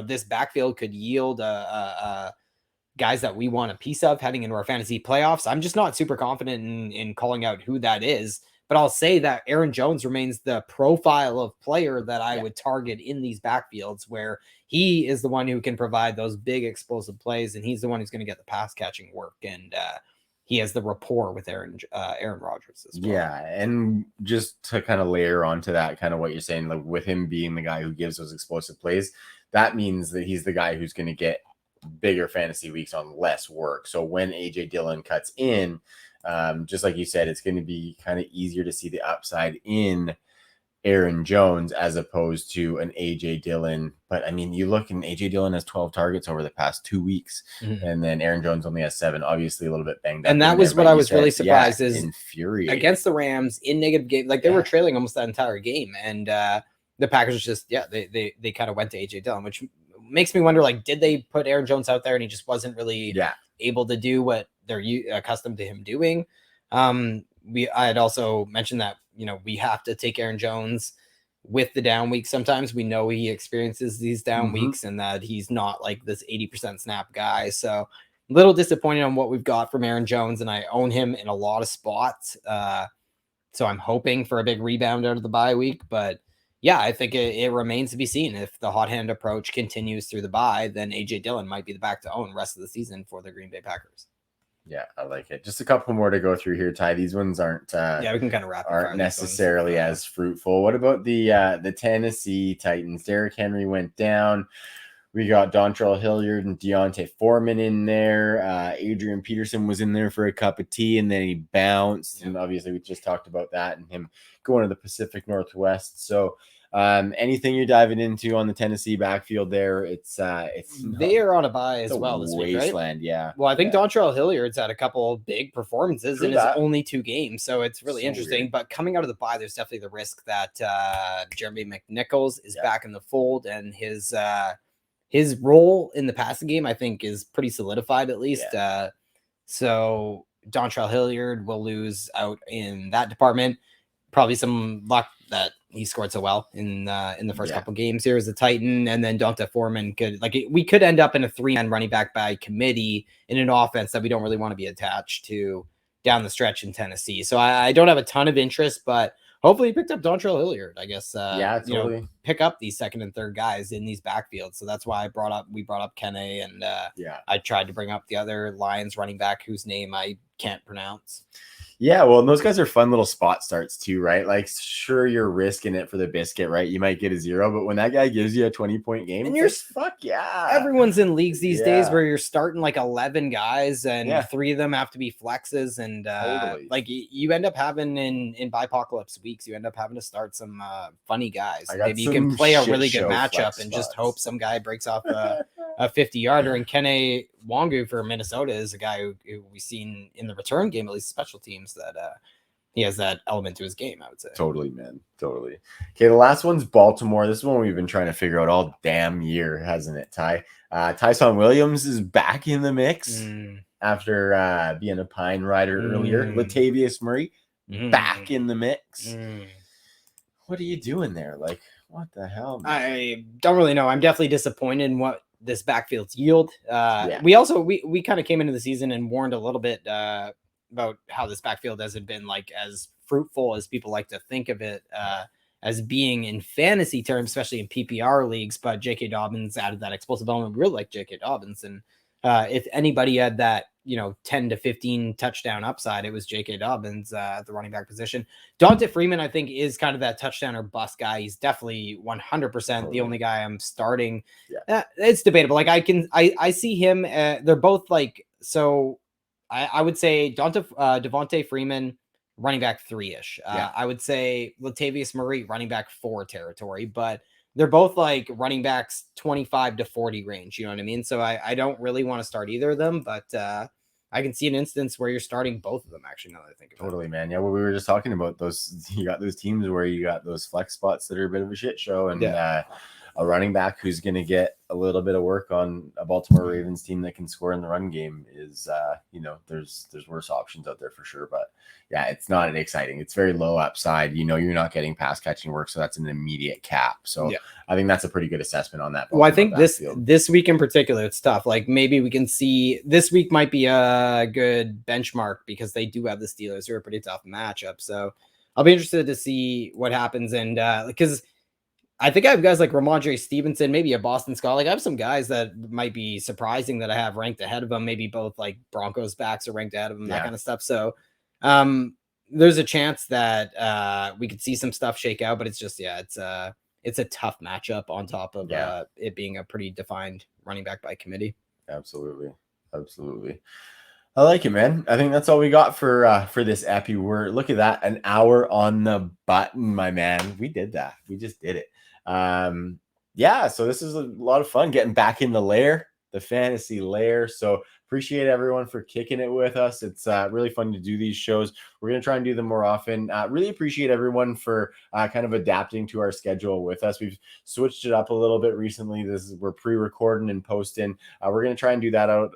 This backfield could yield guys that we want a piece of heading into our fantasy playoffs. I'm just not super confident in calling out who that is, but I'll say that Aaron Jones remains the profile of player that I would target in these backfields, where he is the one who can provide those big explosive plays, and he's the one who's going to get the pass catching work. And he has the rapport with Aaron Rodgers as well. Yeah, and just to kind of layer onto that, kind of what you're saying, like with him being the guy who gives those explosive plays, that means that he's the guy who's going to get bigger fantasy weeks on less work. So when AJ Dillon cuts in, just like you said, it's going to be kind of easier to see the upside in Aaron Jones as opposed to an AJ Dillon. But I mean, you look and AJ Dillon has 12 targets over the past 2 weeks, and then Aaron Jones only has 7, obviously a little bit banged up. And that was what I was really surprised is infuriating against the Rams in negative game. Like they were trailing almost that entire game. And the Packers just, they kind of went to AJ Dillon, which makes me wonder, like, did they put Aaron Jones out there and he just wasn't really able to do what they're accustomed to him doing? I had also mentioned that, we have to take Aaron Jones with the down week. Sometimes we know he experiences these down weeks and that he's not like this 80% snap guy. So a little disappointed on what we've got from Aaron Jones, and I own him in a lot of spots. So I'm hoping for a big rebound out of the bye week, but yeah, I think it remains to be seen. If the hot hand approach continues through the bye, then AJ Dillon might be the back to own rest of the season for the Green Bay Packers. Yeah, I like it. Just a couple more to go through here, Ty. These ones aren't we can kind of aren't necessarily as fruitful. What about the Tennessee Titans? Derrick Henry went down. We got Dontrell Hilliard and Deontay Foreman in there. Adrian Peterson was in there for a cup of tea, and then he bounced. And obviously, we just talked about that and him going to the Pacific Northwest. So, anything you're diving into on the Tennessee backfield there? They are on a bye as well this week, right? Yeah. Well, I think Dontrell Hilliard's had a couple big performances in his only 2 games, so it's really interesting. Weird. But coming out of the bye, there's definitely the risk that Jeremy McNichols is back in the fold, and his role in the passing game, I think, is pretty solidified at least. So Dontrell Hilliard will lose out in that department. Probably some luck that he scored so well in the first couple games here as a Titan, and then Donta Foreman we could end up in a 3-man running back by committee in an offense that we don't really want to be attached to down the stretch in Tennessee. So I don't have a ton of interest, but hopefully he picked up Dontrell Hilliard. I guess totally. Pick up these second and third guys in these backfields. So that's why we brought up Kene, and I tried to bring up the other Lions running back whose name I can't pronounce. Yeah, well, and those guys are fun little spot starts too, right? Like, sure, you're risking it for the biscuit, right? You might get a 0, but when that guy gives you a 20-point game, and you're fuck yeah. Everyone's in leagues these days where you're starting like 11 guys, and 3 of them have to be flexes, and like you end up having in Bipocalypse weeks, you end up having to start some funny guys. Maybe you can play a really good matchup and just hope some guy breaks off a 50-yarder. And Kene Nwangwu for Minnesota is a guy who we've seen in the return game, at least special teams, that he has that element to his game, I would say. Totally, man. Totally. Okay, the last one's Baltimore. This is one we've been trying to figure out all damn year, hasn't it, Ty? Taysom Williams is back in the mix after being a Pine Rider earlier. Latavius Murray back in the mix. What are you doing there? Like, what the hell, man? I don't really know. I'm definitely disappointed in what this backfield's yield. We also we kind of came into the season and warned a little bit about how this backfield hasn't been like as fruitful as people like to think of it as being in fantasy terms, especially in PPR leagues. But J.K. Dobbins added that explosive element. We really like J.K. Dobbins, and if anybody had that 10 to 15 touchdown upside, it was J.K. Dobbins at the running back position. Dante Freeman, I think, is kind of that touchdown or bust guy. He's definitely 100% the only guy I'm starting. It's debatable. Like I see him. They're both like, so I would say Devontae Freeman, running back 3-ish. I would say Latavius Murray, running back 4 territory, but they're both like running backs 25 to 40 range. You know what I mean? So I don't really want to start either of them, but I can see an instance where you're starting both of them, actually, now that I think about it. Totally, man. Yeah, well, we were just talking about those. You got those teams where you got those flex spots that are a bit of a shit show, and a running back who's going to get a little bit of work on a Baltimore Ravens team that can score in the run game is, there's worse options out there for sure. But yeah, it's not exciting. It's very low upside. You're not getting pass catching work, so that's an immediate cap. So I think that's a pretty good assessment on that. Well, I think this week in particular, it's tough. Like maybe we can see this week might be a good benchmark because they do have the Steelers, who are a pretty tough matchup. So I'll be interested to see what happens, and because I think I have guys like Ramondre Stevenson, maybe a Boston Scott. Like I have some guys that might be surprising that I have ranked ahead of them. Maybe both like Broncos backs are ranked ahead of them, that kind of stuff. So there's a chance that we could see some stuff shake out, but it's just, it's a tough matchup on top of it being a pretty defined running back by committee. Absolutely. I like it, man. I think that's all we got for this epi. Look at that, an hour on the button, my man. We did that. We just did it. So this is a lot of fun getting back in the fantasy lair. So appreciate everyone for kicking it with us. It's really fun to do these shows. We're going to try and do them more often. Really appreciate everyone for kind of adapting to our schedule with us. We've switched it up a little bit recently. We're pre-recording and posting. We're going to try and do that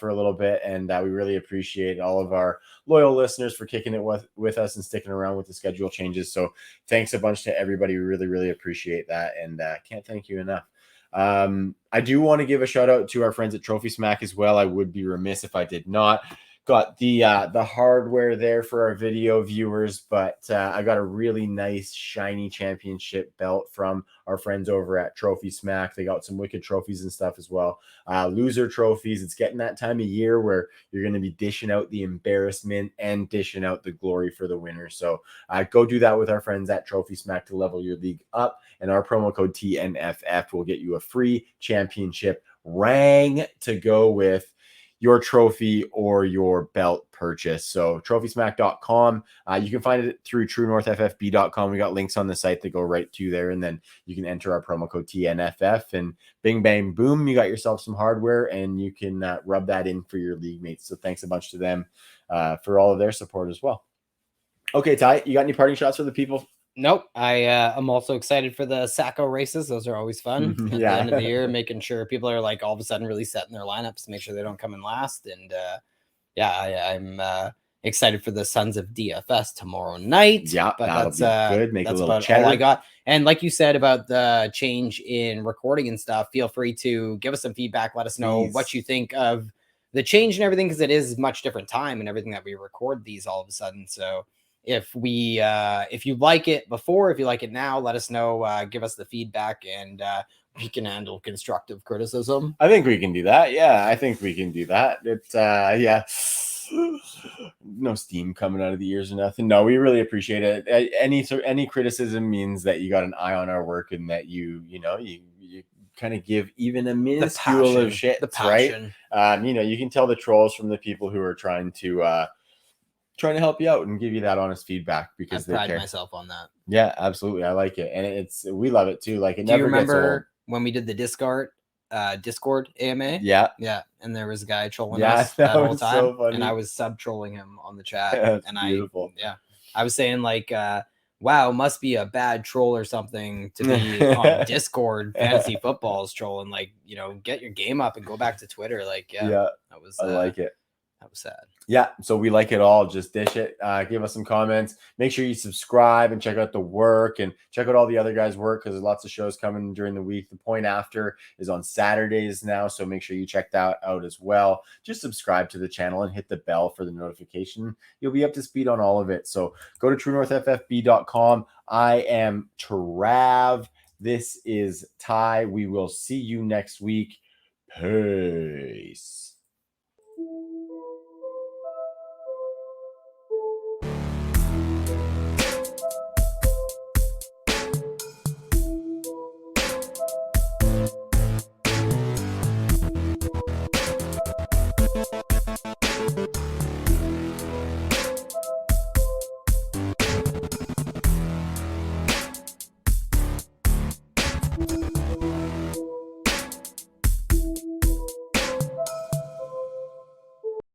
for a little bit, and we really appreciate all of our loyal listeners for kicking it with us and sticking around with the schedule changes. So thanks a bunch to everybody. We really appreciate that, and can't thank you enough. I do want to give a shout out to our friends at Trophy Smack as well. I would be remiss if I did not. Got the hardware there for our video viewers, but I got a really nice shiny championship belt from our friends over at Trophy Smack. They got some wicked trophies and stuff as well. Loser trophies. It's getting that time of year where you're going to be dishing out the embarrassment and dishing out the glory for the winner. So go do that with our friends at Trophy Smack to level your league up. And our promo code TNFF will get you a free championship rang to go with your trophy or your belt purchase. So trophysmack.com. You can find it through truenorthffb.com. We got links on the site that go right to there. And then you can enter our promo code TNFF and bing, bang, boom. You got yourself some hardware and you can rub that in for your league mates. So thanks a bunch to them for all of their support as well. Okay, Ty, you got any parting shots for the people? Nope. I'm also excited for the Sacco races. Those are always fun at the end of the year, making sure people are like all of a sudden really setting their lineups to make sure they don't come in last. And I'm excited for the Sons of DFS tomorrow night. Yeah, but that'll be good. Make that's a little about cheddar. all I got. And like you said about the change in recording and stuff, feel free to give us some feedback. Let us know what you think of the change and everything, because it is much different time and everything that we record these all of a sudden. So if you like it before, if you like it now, let us know, give us the feedback, and we can handle constructive criticism. I think we can do that. Yeah, I think we can do that. It's no steam coming out of the ears or nothing. No, we really appreciate it. Any criticism means that you got an eye on our work and that you kind of give even a minuscule of shit, right? You can tell the trolls from the people who are trying to help you out and give you that honest feedback, because I pride myself on that. Yeah, absolutely. I like it. And we love it too. Like, it Do never you remember gets old. when we did the Discord AMA? Yeah. And there was a guy trolling us that whole time. So funny. And I was sub trolling him on the chat. And beautiful. I was saying like, wow, must be a bad troll or something to be on Discord. Fantasy football's trolling, like, get your game up and go back to Twitter. Like, that was, I like it. That was sad. Yeah, so we like it all. Just dish it. Give us some comments. Make sure you subscribe and check out the work, and check out all the other guys' work, because there's lots of shows coming during the week. The Point After is on Saturdays now, so make sure you check that out as well. Just subscribe to the channel and hit the bell for the notification. You'll be up to speed on all of it. So go to truenorthffb.com. I am Trav. This is Ty. We will see you next week. Peace.